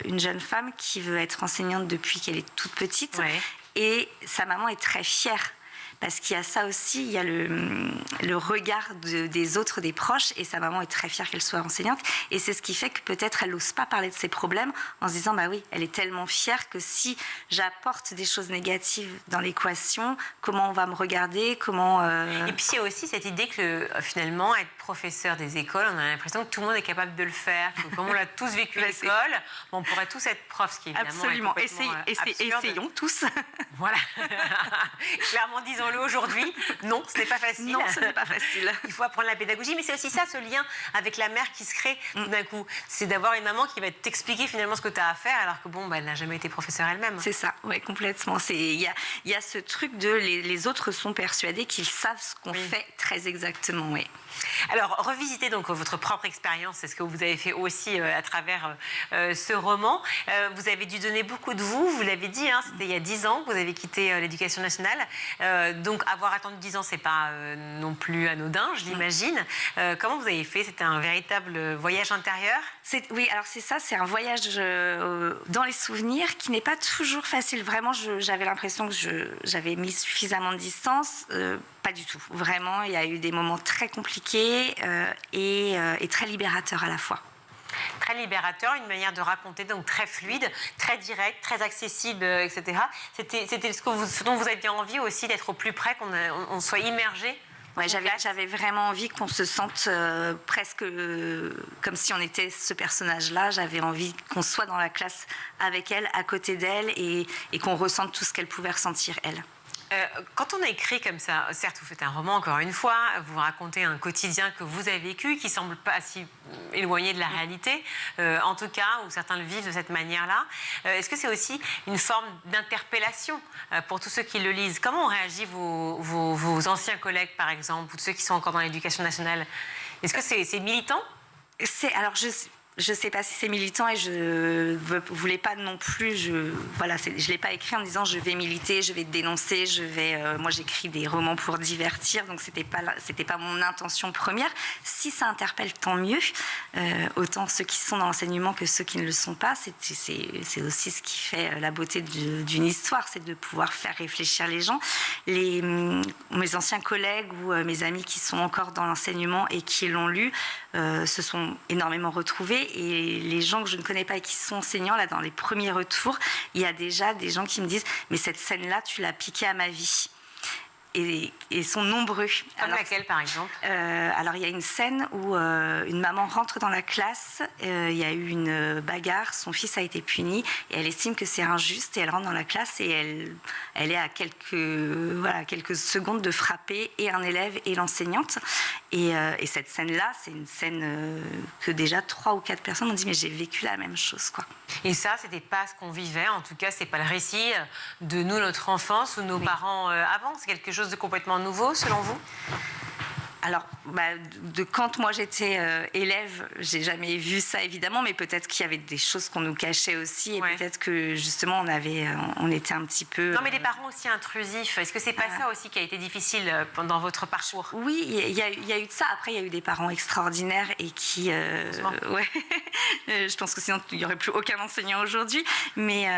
une jeune femme qui veut être enseignante depuis qu'elle est toute petite. Ouais. Et sa maman est très fière. Parce qu'il y a ça aussi, il y a le regard des autres, des proches, et sa maman est très fière qu'elle soit enseignante. Et c'est ce qui fait que peut-être elle n'ose pas parler de ses problèmes en se disant, bah oui, elle est tellement fière que si j'apporte des choses négatives dans l'équation, comment on va me regarder, comment... Et puis il y a aussi cette idée que finalement, être professeur des écoles, on a l'impression que tout le monde est capable de le faire, que comme on l'a tous vécu à l'école, on pourrait tous être profs, ce qui évidemment absolument. Est complètement Essayons tous. Voilà. Clairement, disons-le aujourd'hui, non, ce n'est pas facile. Non, ce n'est pas facile. Il faut apprendre la pédagogie, mais c'est aussi ça, ce lien avec la mère qui se crée tout d'un coup. C'est d'avoir une maman qui va t'expliquer finalement ce que tu as à faire, alors que bon, elle n'a jamais été professeure elle-même. C'est ça, oui, complètement. Il y a ce truc de les autres sont persuadés qu'ils savent ce qu'on fait très exactement, oui. Alors, revisitez donc votre propre expérience, c'est ce que vous avez fait aussi à travers ce roman. Vous avez dû donner beaucoup de vous l'avez dit, c'était il y a 10 ans que vous avez quitté l'Éducation nationale. Donc, avoir attendu 10 ans, c'est pas non plus anodin, je l'imagine. Comment vous avez fait? C'était un véritable voyage intérieur? Oui, alors c'est ça, c'est un voyage dans les souvenirs qui n'est pas toujours facile. Vraiment, j'avais l'impression que j'avais mis suffisamment de distance. Pas du tout. Vraiment, il y a eu des moments très compliqués et très libérateurs à la fois. Très libérateur, une manière de raconter donc très fluide, très direct, très accessible, etc. C'était ce dont vous aviez envie aussi, d'être au plus près, qu'on soit immergé. Ouais, j'avais vraiment envie qu'on se sente presque comme si on était ce personnage-là. J'avais envie qu'on soit dans la classe avec elle, à côté d'elle, et qu'on ressente tout ce qu'elle pouvait ressentir, elle. Quand on a écrit comme ça, certes vous faites un roman encore une fois, vous racontez un quotidien que vous avez vécu qui semble pas si éloigné de la réalité, en tout cas, où certains le vivent de cette manière-là. Est-ce que c'est aussi une forme d'interpellation pour tous ceux qui le lisent? Comment ont réagi vos anciens collègues, par exemple, ou ceux qui sont encore dans l'Éducation nationale? Est-ce que c'est militant? Alors je ne sais pas si c'est militant et je ne voulais pas non plus. Je ne l'ai pas écrit en me disant je vais militer, je vais dénoncer, moi j'écris des romans pour divertir, donc c'était pas mon intention première. Si ça interpelle, tant mieux. Autant ceux qui sont dans l'enseignement que ceux qui ne le sont pas. C'est aussi ce qui fait la beauté d'une histoire, c'est de pouvoir faire réfléchir les gens. Mes anciens collègues ou mes amis qui sont encore dans l'enseignement et qui l'ont lu se sont énormément retrouvés. Et les gens que je ne connais pas et qui sont enseignants, là, dans les premiers retours, il y a déjà des gens qui me disent « mais cette scène-là, tu l'as piquée à ma vie ». Et sont nombreux. Comme laquelle, par exemple? Alors, il y a une scène où une maman rentre dans la classe, il y a eu une bagarre, son fils a été puni, et elle estime que c'est injuste, et elle rentre dans la classe, et elle est à quelques secondes de frapper et un élève et l'enseignante. Et cette scène-là, c'est une scène que déjà 3 ou 4 personnes ont dit « mais j'ai vécu la même chose, quoi ». Et ça, c'était pas ce qu'on vivait, en tout cas, c'est pas le récit de nous, notre enfance, ou nos parents avant, c'est quelque chose de complètement nouveau, selon vous? Alors, quand moi j'étais élève, j'ai jamais vu ça évidemment, mais peut-être qu'il y avait des choses qu'on nous cachait aussi, et peut-être que justement on était un petit peu... Non, mais des parents aussi intrusifs. Est-ce que c'est pas ça aussi qui a été difficile pendant votre parcours? Oui, il y a eu de ça. Après, il y a eu des parents extraordinaires et qui... je pense que sinon il n'y aurait plus aucun enseignant aujourd'hui. Mais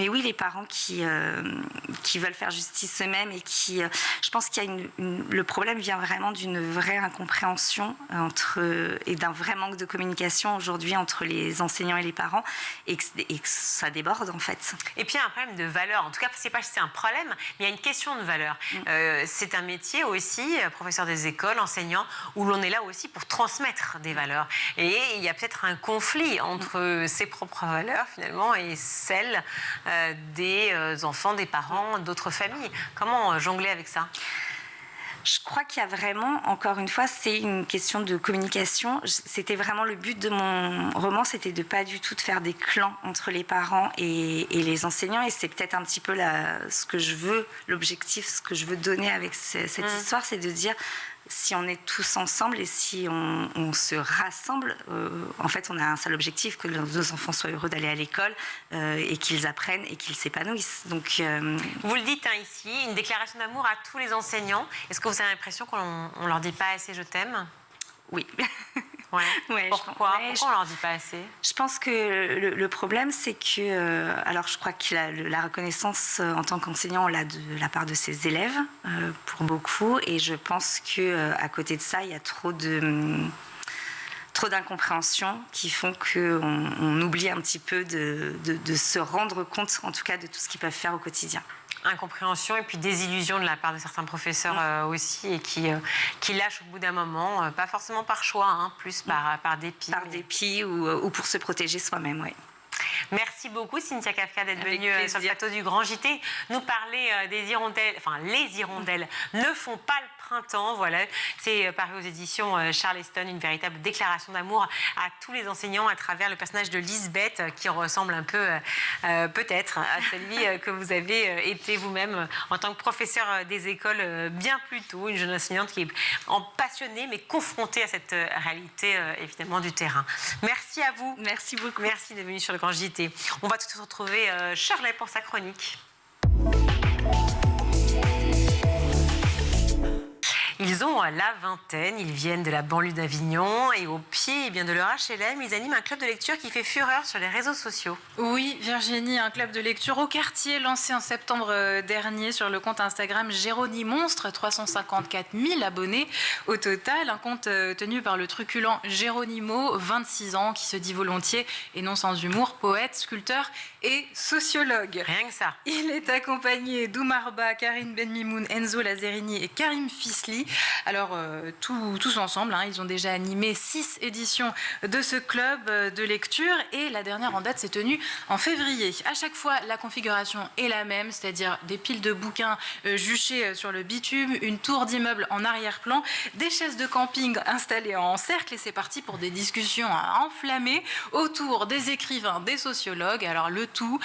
oui, les parents qui veulent faire justice eux-mêmes et qui... je pense qu'il y a le problème vient vraiment d'une d'une vraie incompréhension et d'un vrai manque de communication aujourd'hui entre les enseignants et les parents, et que ça déborde en fait. Et puis il y a un problème de valeur. En tout cas, c'est pas que c'est un problème, mais il y a une question de valeur. C'est un métier aussi, professeur des écoles, enseignant, où l'on est là aussi pour transmettre des valeurs. Et il y a peut-être un conflit entre ses propres valeurs finalement et celles des enfants, des parents, d'autres familles. Comment jongler avec ça ? Je crois qu'il y a vraiment, encore une fois, c'est une question de communication. C'était vraiment le but de mon roman, c'était de pas du tout de faire des clans entre les parents et les enseignants. Et c'est peut-être un petit peu ce que je veux, l'objectif, ce que je veux donner avec cette histoire, c'est de dire, si on est tous ensemble et si on se rassemble, en fait, on a un seul objectif, que nos enfants soient heureux d'aller à l'école et qu'ils apprennent et qu'ils s'épanouissent. Donc, vous le dites ici, une déclaration d'amour à tous les enseignants. Est-ce que vous avez l'impression qu'on ne leur dit pas assez « je t'aime » ? Oui. Ouais, pourquoi on leur dit pas assez ? Je pense que le problème, c'est que... alors, je crois que la reconnaissance en tant qu'enseignant, on l'a de la part de ses élèves, pour beaucoup. Et je pense qu'à côté de ça, il y a trop d'incompréhension qui font qu'on oublie un petit peu de se rendre compte, en tout cas, de tout ce qu'ils peuvent faire au quotidien. Incompréhension et puis désillusion de la part de certains professeurs aussi, et qui lâchent au bout d'un moment, pas forcément par choix, plus par dépit. Par dépit ou pour se protéger soi-même, oui. Merci beaucoup Cynthia Kafka d'être venue sur le plateau du Grand JT nous parler des hirondelles. Enfin, les hirondelles ne font pas le printemps. Voilà, c'est paru aux éditions Charleston, une véritable déclaration d'amour à tous les enseignants à travers le personnage de Lisbeth, qui ressemble un peu peut-être à celui que vous avez été vous-même en tant que professeur des écoles bien plus tôt, une jeune enseignante qui est passionnée mais confrontée à cette réalité évidemment du terrain. Merci à vous. Merci beaucoup. Merci d'être venue sur le Grand JT. On va tout de suite retrouver Shirley pour sa chronique. Ils ont la vingtaine, ils viennent de la banlieue d'Avignon et au pied de leur HLM, ils animent un club de lecture qui fait fureur sur les réseaux sociaux. Oui, Virginie, un club de lecture au quartier lancé en septembre dernier sur le compte Instagram Géronimonstre, 354 000 abonnés au total. Un compte tenu par le truculent Géronimo, 26 ans, qui se dit volontiers et non sans humour, poète, sculpteur et sociologue. Rien que ça. Il est accompagné d'Oumarba, Karine Benmimoun, Enzo Lazzerini et Karim Fisli. Alors, tous ensemble, ils ont déjà animé 6 éditions de ce club de lecture et la dernière en date s'est tenue en février. À chaque fois, la configuration est la même, c'est-à-dire des piles de bouquins juchés sur le bitume, une tour d'immeuble en arrière-plan, des chaises de camping installées en cercle et c'est parti pour des discussions enflammées autour des écrivains, des sociologues. Alors, le tout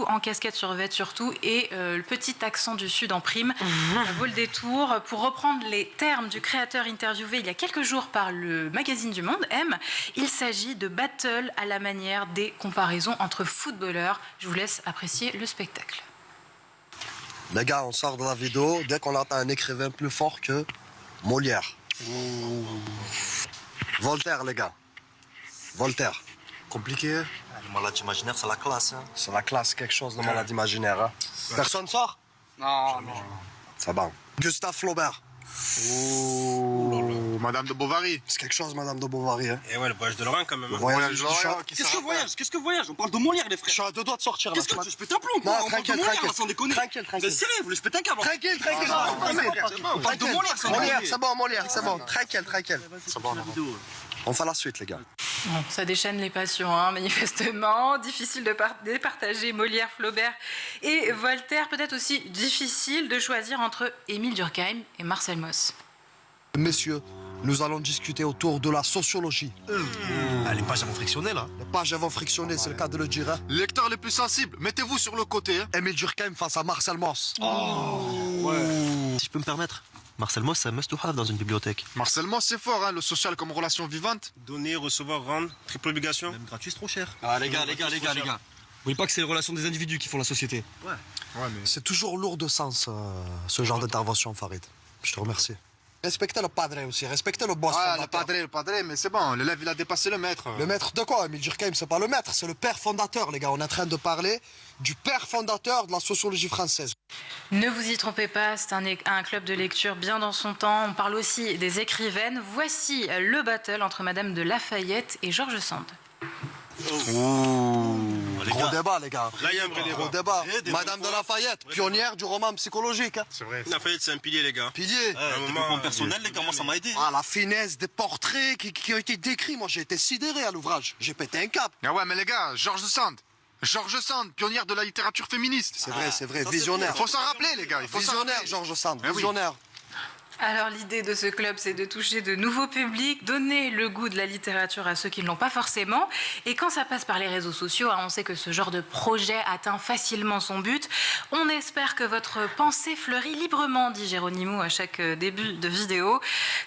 en casquette survêt surtout et le petit accent du Sud en prime. Ça vaut le détour. Pour reprendre les termes du créateur interviewé il y a quelques jours par le magazine du Monde, M, il s'agit de battle à la manière des comparaisons entre footballeurs. Je vous laisse apprécier le spectacle. Les gars, on sort de la vidéo dès qu'on entend un écrivain plus fort que Molière. Ouh. Voltaire, les gars. Voltaire. Compliqué, hein? Le malade imaginaire, c'est la classe. Hein. C'est la classe, quelque chose de malade imaginaire. Hein? Personne sort? Non. C'est bon. Gustave Flaubert. Oh, Madame de Bovary. C'est quelque chose, Madame de Bovary. Hein. Et ouais, le voyage de Lorrain, quand même. Le voyage de Lorrain. Qu'est-ce que voyage? On parle de Molière, les frères. Je suis à 2 doigts de sortir. Qu'est-ce que tu pètes un plomb? Non, tranquille. Tranquille. Mais sérieux, vous voulez je pète un câble? Tranquille. On parle de Molière, c'est bon, Molière, c'est bon. Tranquille. C'est bon, on fait la suite, les gars. Bon, ça déchaîne les passions, manifestement. Difficile de départager Molière, Flaubert et Voltaire. Peut-être aussi difficile de choisir entre Émile Durkheim et Marcel Mauss. Messieurs, nous allons discuter autour de la sociologie. Les pages vont frictionner, là. Les pages vont frictionner, c'est le cas de le dire. Hein. Les lecteurs les plus sensibles, mettez-vous sur le côté. Hein. Émile Durkheim face à Marcel Mauss. Si je peux me permettre, Marcel Mauss, c'est un must-have dans une bibliothèque. Marcel Mauss, c'est fort, le social comme relation vivante. Donner, recevoir, rendre, triple obligation. Même gratuit, c'est trop cher. Ah, les gars. Vous voyez pas que c'est les relations des individus qui font la société? Ouais, mais... C'est toujours lourd de sens, ce genre d'intervention, Farid. Je te remercie. Respectez le padre aussi, respectez le boss. Ah, le padre, mais c'est bon, l'élève il a dépassé le maître. Le maître de quoi? Emile Durkheim, c'est pas le maître, c'est le père fondateur, les gars. On est en train de parler du père fondateur de la sociologie française. Ne vous y trompez pas, c'est un club de lecture bien dans son temps. On parle aussi des écrivaines. Voici le battle entre Madame de Lafayette et George Sand. Gros débat, les gars. Là, il y a un vrai débat. Gros débat. Madame de Lafayette, pionnière du roman psychologique. Hein. C'est vrai. Lafayette, c'est un pilier, les gars. Pilier. Développement personnel, les gars, moi, ça m'a aidé. Ah, la finesse des portraits qui ont été décrits. Moi, j'ai été sidéré à l'ouvrage. J'ai pété un cap. Ah ouais, mais les gars, George Sand, pionnière de la littérature féministe. C'est vrai, visionnaire. Il faut s'en rappeler, les gars. Il faut Visionnaire, George Sand, oui. visionnaire. Alors l'idée de ce club, c'est de toucher de nouveaux publics, donner le goût de la littérature à ceux qui ne l'ont pas forcément. Et quand ça passe par les réseaux sociaux, on sait que ce genre de projet atteint facilement son but. On espère que votre pensée fleurit librement, dit Géronimo à chaque début de vidéo.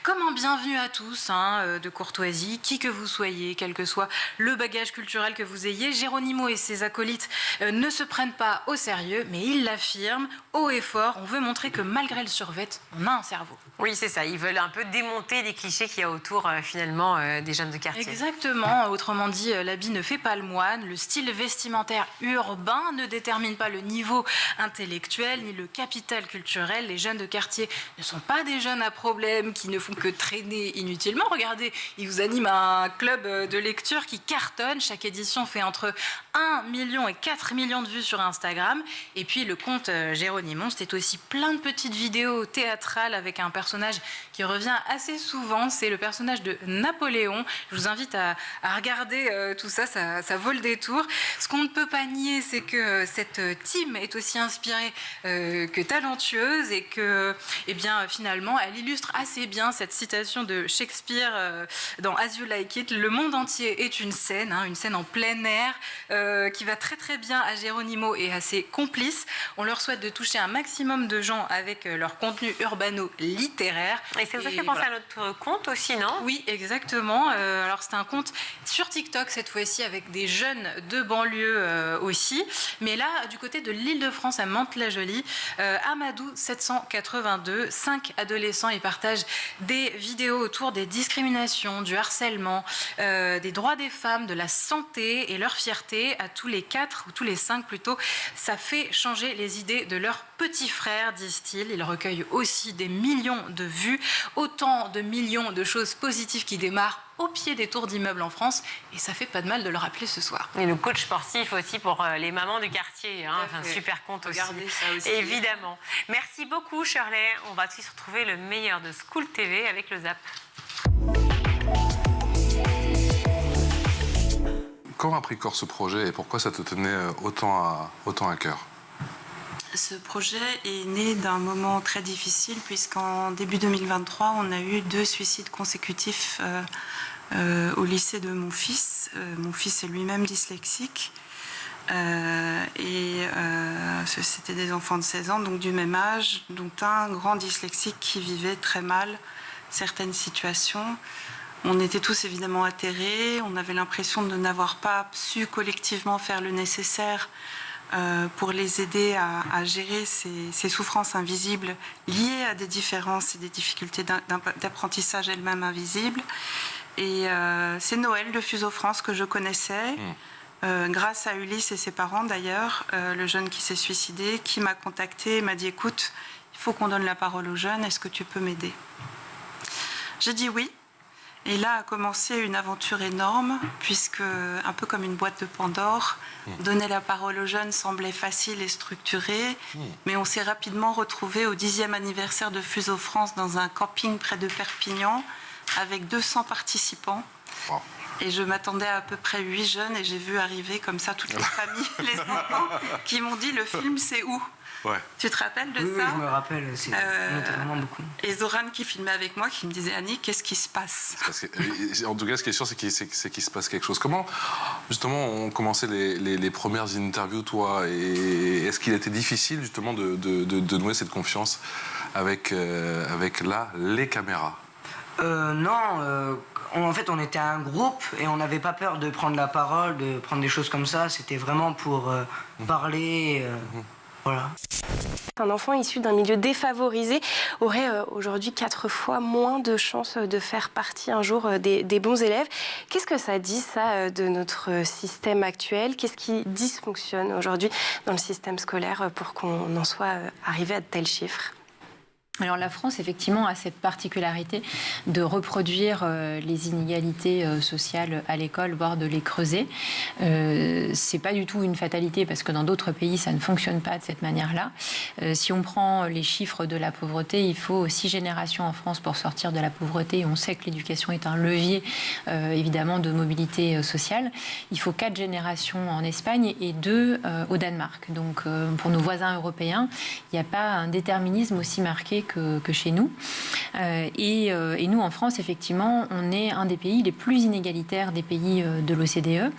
Comme un bienvenu à tous, de courtoisie, qui que vous soyez, quel que soit le bagage culturel que vous ayez, Géronimo et ses acolytes ne se prennent pas au sérieux, mais ils l'affirment haut et fort. On veut montrer que malgré le survêt, on a un cerveau. Oui, c'est ça. Ils veulent un peu démonter les clichés qu'il y a autour, finalement, des jeunes de quartier. Exactement. Autrement dit, l'habit ne fait pas le moine. Le style vestimentaire urbain ne détermine pas le niveau intellectuel ni le capital culturel. Les jeunes de quartier ne sont pas des jeunes à problème qui ne font que traîner inutilement. Regardez, ils vous animent un club de lecture qui cartonne. Chaque édition fait entre 1 million et 4 millions de vues sur Instagram. Et puis, le compte Géronimo, c'était aussi plein de petites vidéos théâtrales avec un personnage qui revient assez souvent, c'est le personnage de Napoléon. Je vous invite à regarder tout ça, ça vaut le détour. Ce qu'on ne peut pas nier, c'est que cette team est aussi inspirée que talentueuse et que, finalement, elle illustre assez bien cette citation de Shakespeare dans As You Like It. Le monde entier est une scène en plein air qui va très très bien à Géronimo et à ses complices. On leur souhaite de toucher un maximum de gens avec leur contenu urbano-littéraire. Et ça vous a fait penser à notre compte aussi, non? Oui, exactement. Alors, c'est un compte sur TikTok, cette fois-ci, avec des jeunes de banlieue aussi. Mais là, du côté de l'Île-de-France, à Mantes-la-Jolie, Amadou 782, 5 adolescents, ils partagent des vidéos autour des discriminations, du harcèlement, des droits des femmes, de la santé et leur fierté à tous les 4, ou tous les 5 plutôt. Ça fait changer les idées de leurs petits frères, disent-ils. Ils recueillent aussi des millions de vues, autant de millions de choses positives qui démarrent au pied des tours d'immeubles en France, et ça fait pas de mal de le rappeler ce soir. Et le coach sportif aussi pour les mamans du quartier, un super compte aussi. Regardez ça aussi. Évidemment. Merci beaucoup Shirley. On va aussi se retrouver le meilleur de School TV avec le Zap. Comment a pris corps ce projet et pourquoi ça te tenait autant à cœur? Ce projet est né d'un moment très difficile puisqu'en début 2023, on a eu 2 suicides consécutifs au lycée de mon fils. Mon fils est lui-même dyslexique c'était des enfants de 16 ans, donc du même âge, dont un grand dyslexique qui vivait très mal certaines situations. On était tous évidemment atterrés, on avait l'impression de n'avoir pas su collectivement faire le nécessaire pour les aider à gérer ces souffrances invisibles liées à des différences et des difficultés d'apprentissage elles-mêmes invisibles. Et c'est Noël de Fuseau France que je connaissais, grâce à Ulysse et ses parents d'ailleurs, le jeune qui s'est suicidé, qui m'a contacté et m'a dit « Écoute, il faut qu'on donne la parole aux jeunes, est-ce que tu peux m'aider ?» J'ai dit oui. Et là a commencé une aventure énorme, puisque, un peu comme une boîte de Pandore, donner la parole aux jeunes semblait facile et structuré, mais on s'est rapidement retrouvé au 10e anniversaire de Fuseau France dans un camping près de Perpignan, avec 200 participants. Wow. Et je m'attendais à peu près 8 jeunes, et j'ai vu arriver comme ça toutes les familles, les enfants, qui m'ont dit « Le film, c'est où ?» Ouais. Tu te rappelles de ça? Oui, je me rappelle. On était vraiment beaucoup. Et Zoran qui filmait avec moi, qui me disait « Annie, qu'est-ce qui se passe ?» En tout cas, ce qui est sûr, c'est qu'il se passe quelque chose. Comment, justement, ont commencé les premières interviews, toi? Et est-ce qu'il était difficile, justement, de nouer cette confiance avec les caméras? Non. En fait, on était un groupe et on n'avait pas peur de prendre la parole, de prendre des choses comme ça. C'était vraiment pour parler... Voilà. Un enfant issu d'un milieu défavorisé aurait aujourd'hui 4 fois moins de chances de faire partie un jour des bons élèves. Qu'est-ce que ça dit, ça, de notre système actuel? Qu'est-ce qui dysfonctionne aujourd'hui dans le système scolaire pour qu'on en soit arrivé à de tels chiffres? Alors la France, effectivement, a cette particularité de reproduire les inégalités sociales à l'école, voire de les creuser. C'est pas du tout une fatalité parce que dans d'autres pays, ça ne fonctionne pas de cette manière-là. Si on prend les chiffres de la pauvreté, il faut 6 générations en France pour sortir de la pauvreté. On sait que l'éducation est un levier, évidemment, de mobilité sociale. Il faut 4 générations en Espagne et 2 au Danemark. Donc, pour nos voisins européens, il n'y a pas un déterminisme aussi marqué que chez nous. Et nous, en France, effectivement, on est un des pays les plus inégalitaires des pays de l'OCDE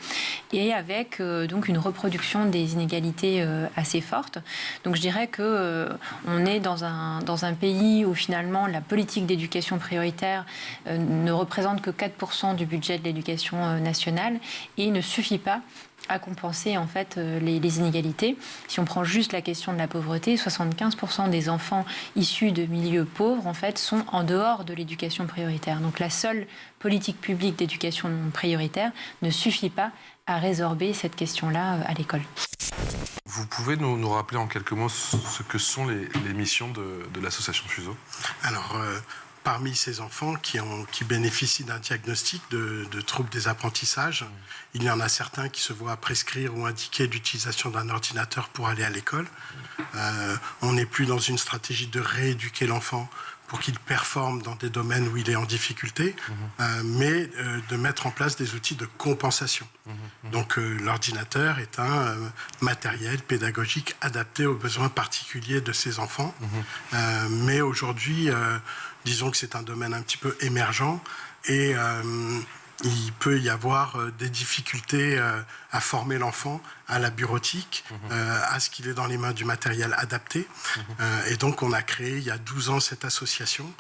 et avec donc une reproduction des inégalités assez forte. Donc je dirais qu'on est dans un pays où finalement la politique d'éducation prioritaire ne représente que 4% du budget de l'éducation nationale et ne suffit pas à compenser en fait les inégalités. Si on prend juste la question de la pauvreté, 75% des enfants issus de milieux pauvres en fait sont en dehors de l'éducation prioritaire. Donc la seule politique publique d'éducation prioritaire ne suffit pas à résorber cette question-là à l'école. Vous pouvez nous rappeler en quelques mots ce que sont les missions de l'association Fuseau? Alors, parmi ces enfants qui bénéficient d'un diagnostic de troubles des apprentissages, il y en a certains qui se voient prescrire ou indiquer l'utilisation d'un ordinateur pour aller à l'école. On n'est plus dans une stratégie de rééduquer l'enfant pour qu'il performe dans des domaines où il est en difficulté, mais de mettre en place des outils de compensation. Donc l'ordinateur est un matériel pédagogique adapté aux besoins particuliers de ces enfants. Mais aujourd'hui, disons que c'est un domaine un petit peu émergent et il peut y avoir des difficultés à former l'enfant à la bureautique, à ce qu'il est dans les mains du matériel adapté. Et donc on a créé il y a 12 ans cette association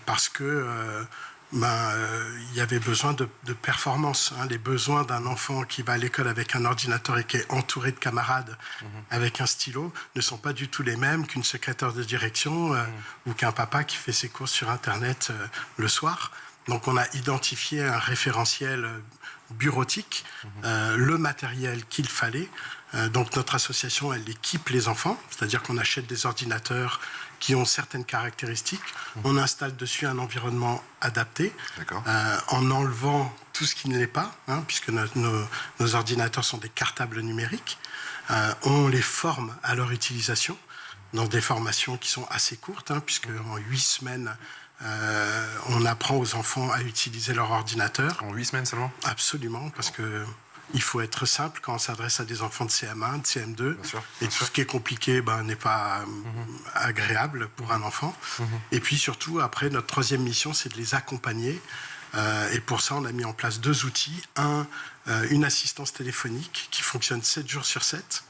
parce que il y avait besoin de performance. Les besoins d'un enfant qui va à l'école avec un ordinateur et qui est entouré de camarades avec un stylo ne sont pas du tout les mêmes qu'une secrétaire de direction ou qu'un papa qui fait ses courses sur Internet le soir. Donc on a identifié un référentiel bureautique, le matériel qu'il fallait. Donc notre association, elle équipe les enfants, c'est-à-dire qu'on achète des ordinateurs qui ont certaines caractéristiques. On installe dessus un environnement adapté, en enlevant tout ce qui ne l'est pas, puisque nos ordinateurs sont des cartables numériques. On les forme à leur utilisation, dans des formations qui sont assez courtes, puisque en 8 semaines, on apprend aux enfants à utiliser leur ordinateur. En 8 semaines seulement? Absolument, parce que il faut être simple quand on s'adresse à des enfants de CM1, de CM2. Et tout ce qui est compliqué n'est pas agréable pour un enfant. Et puis surtout, après, notre troisième mission, c'est de les accompagner. Et pour ça, on a mis en place 2 outils. Une assistance téléphonique qui fonctionne 7 jours sur 7,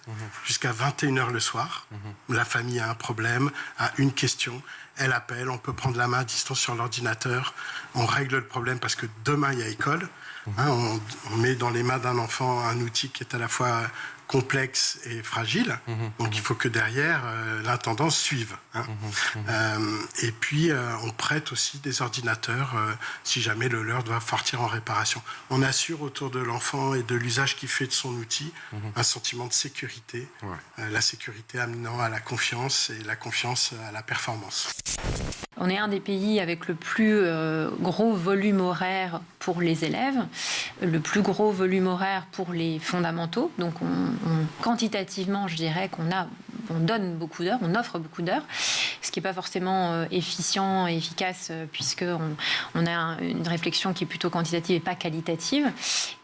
jusqu'à 21h le soir. La famille a un problème, a une question, elle appelle, on peut prendre la main à distance sur l'ordinateur, on règle le problème parce que demain, il y a école. On met dans les mains d'un enfant un outil qui est à la fois complexe et fragile. Donc il faut que derrière, l'intendance suive. Et puis, on prête aussi des ordinateurs si jamais le leur doit partir en réparation. On assure autour de l'enfant et de l'usage qu'il fait de son outil un sentiment de sécurité. La sécurité amenant à la confiance et la confiance à la performance. On est un des pays avec le plus gros volume horaire pour les élèves, le plus gros volume horaire pour les fondamentaux. Donc, quantitativement, je dirais on donne beaucoup d'heures, on offre beaucoup d'heures, ce qui n'est pas forcément efficient et efficace puisqu'on a une réflexion qui est plutôt quantitative et pas qualitative.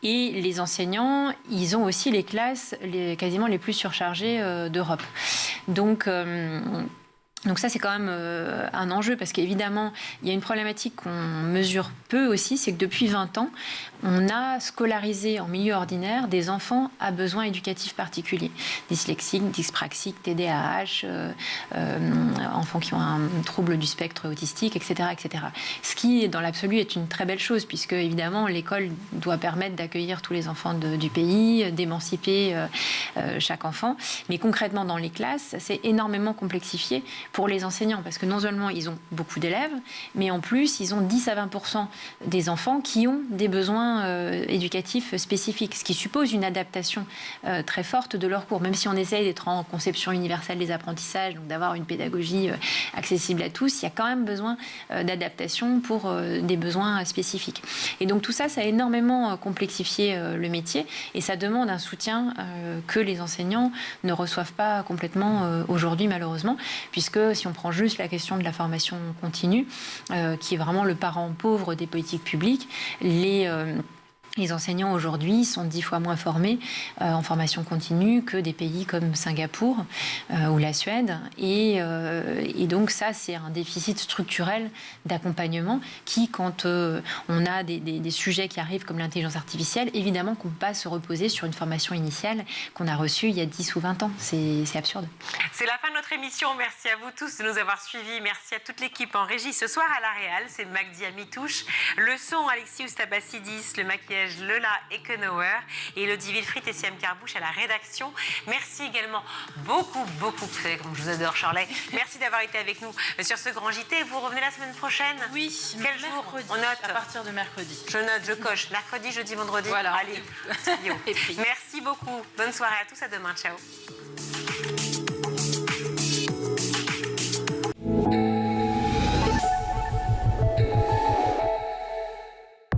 Et les enseignants, ils ont aussi les classes quasiment les plus surchargées d'Europe. Donc, Donc ça, c'est quand même un enjeu parce qu'évidemment, il y a une problématique qu'on mesure peu aussi, c'est que depuis 20 ans, on a scolarisé en milieu ordinaire des enfants à besoins éducatifs particuliers. Dyslexiques, dyspraxiques, TDAH, enfants qui ont un trouble du spectre autistique, etc., etc. Ce qui, dans l'absolu, est une très belle chose puisque, évidemment, l'école doit permettre d'accueillir tous les enfants du pays, d'émanciper chaque enfant. Mais concrètement, dans les classes, c'est énormément complexifié pour les enseignants, parce que non seulement ils ont beaucoup d'élèves, mais en plus, ils ont 10 à 20% des enfants qui ont des besoins éducatifs spécifiques, ce qui suppose une adaptation très forte de leur cours, même si on essaye d'être en conception universelle des apprentissages, donc d'avoir une pédagogie accessible à tous, il y a quand même besoin d'adaptation pour des besoins spécifiques. Et donc tout ça, ça a énormément complexifié le métier, et ça demande un soutien que les enseignants ne reçoivent pas complètement aujourd'hui, malheureusement, puisque si on prend juste la question de la formation continue, qui est vraiment le parent pauvre des politiques publiques, les enseignants aujourd'hui sont 10 fois moins formés en formation continue que des pays comme Singapour ou la Suède. Et donc ça, c'est un déficit structurel d'accompagnement qui, quand on a des sujets qui arrivent comme l'intelligence artificielle, évidemment qu'on ne peut pas se reposer sur une formation initiale qu'on a reçue il y a 10 ou 20 ans. C'est absurde. C'est la fin de notre émission. Merci à vous tous de nous avoir suivis. Merci à toute l'équipe en régie. Ce soir à la Réal, c'est Magdi Amitouche. Le son, Alexis Oustabassidis. Le maquillage, Lola Ekenauer. Et Elodie Wilfried et Siam Karbouche à la rédaction. Merci également beaucoup, vous savez comme je vous adore, Charlet. Merci d'avoir été avec nous sur ce grand JT. Vous revenez la semaine prochaine? Oui. Quel jour? On note. À partir de mercredi. Je note, je coche. Mercredi, jeudi, vendredi. Voilà. Allez. Merci beaucoup. Bonne soirée à tous. À demain. Ciao.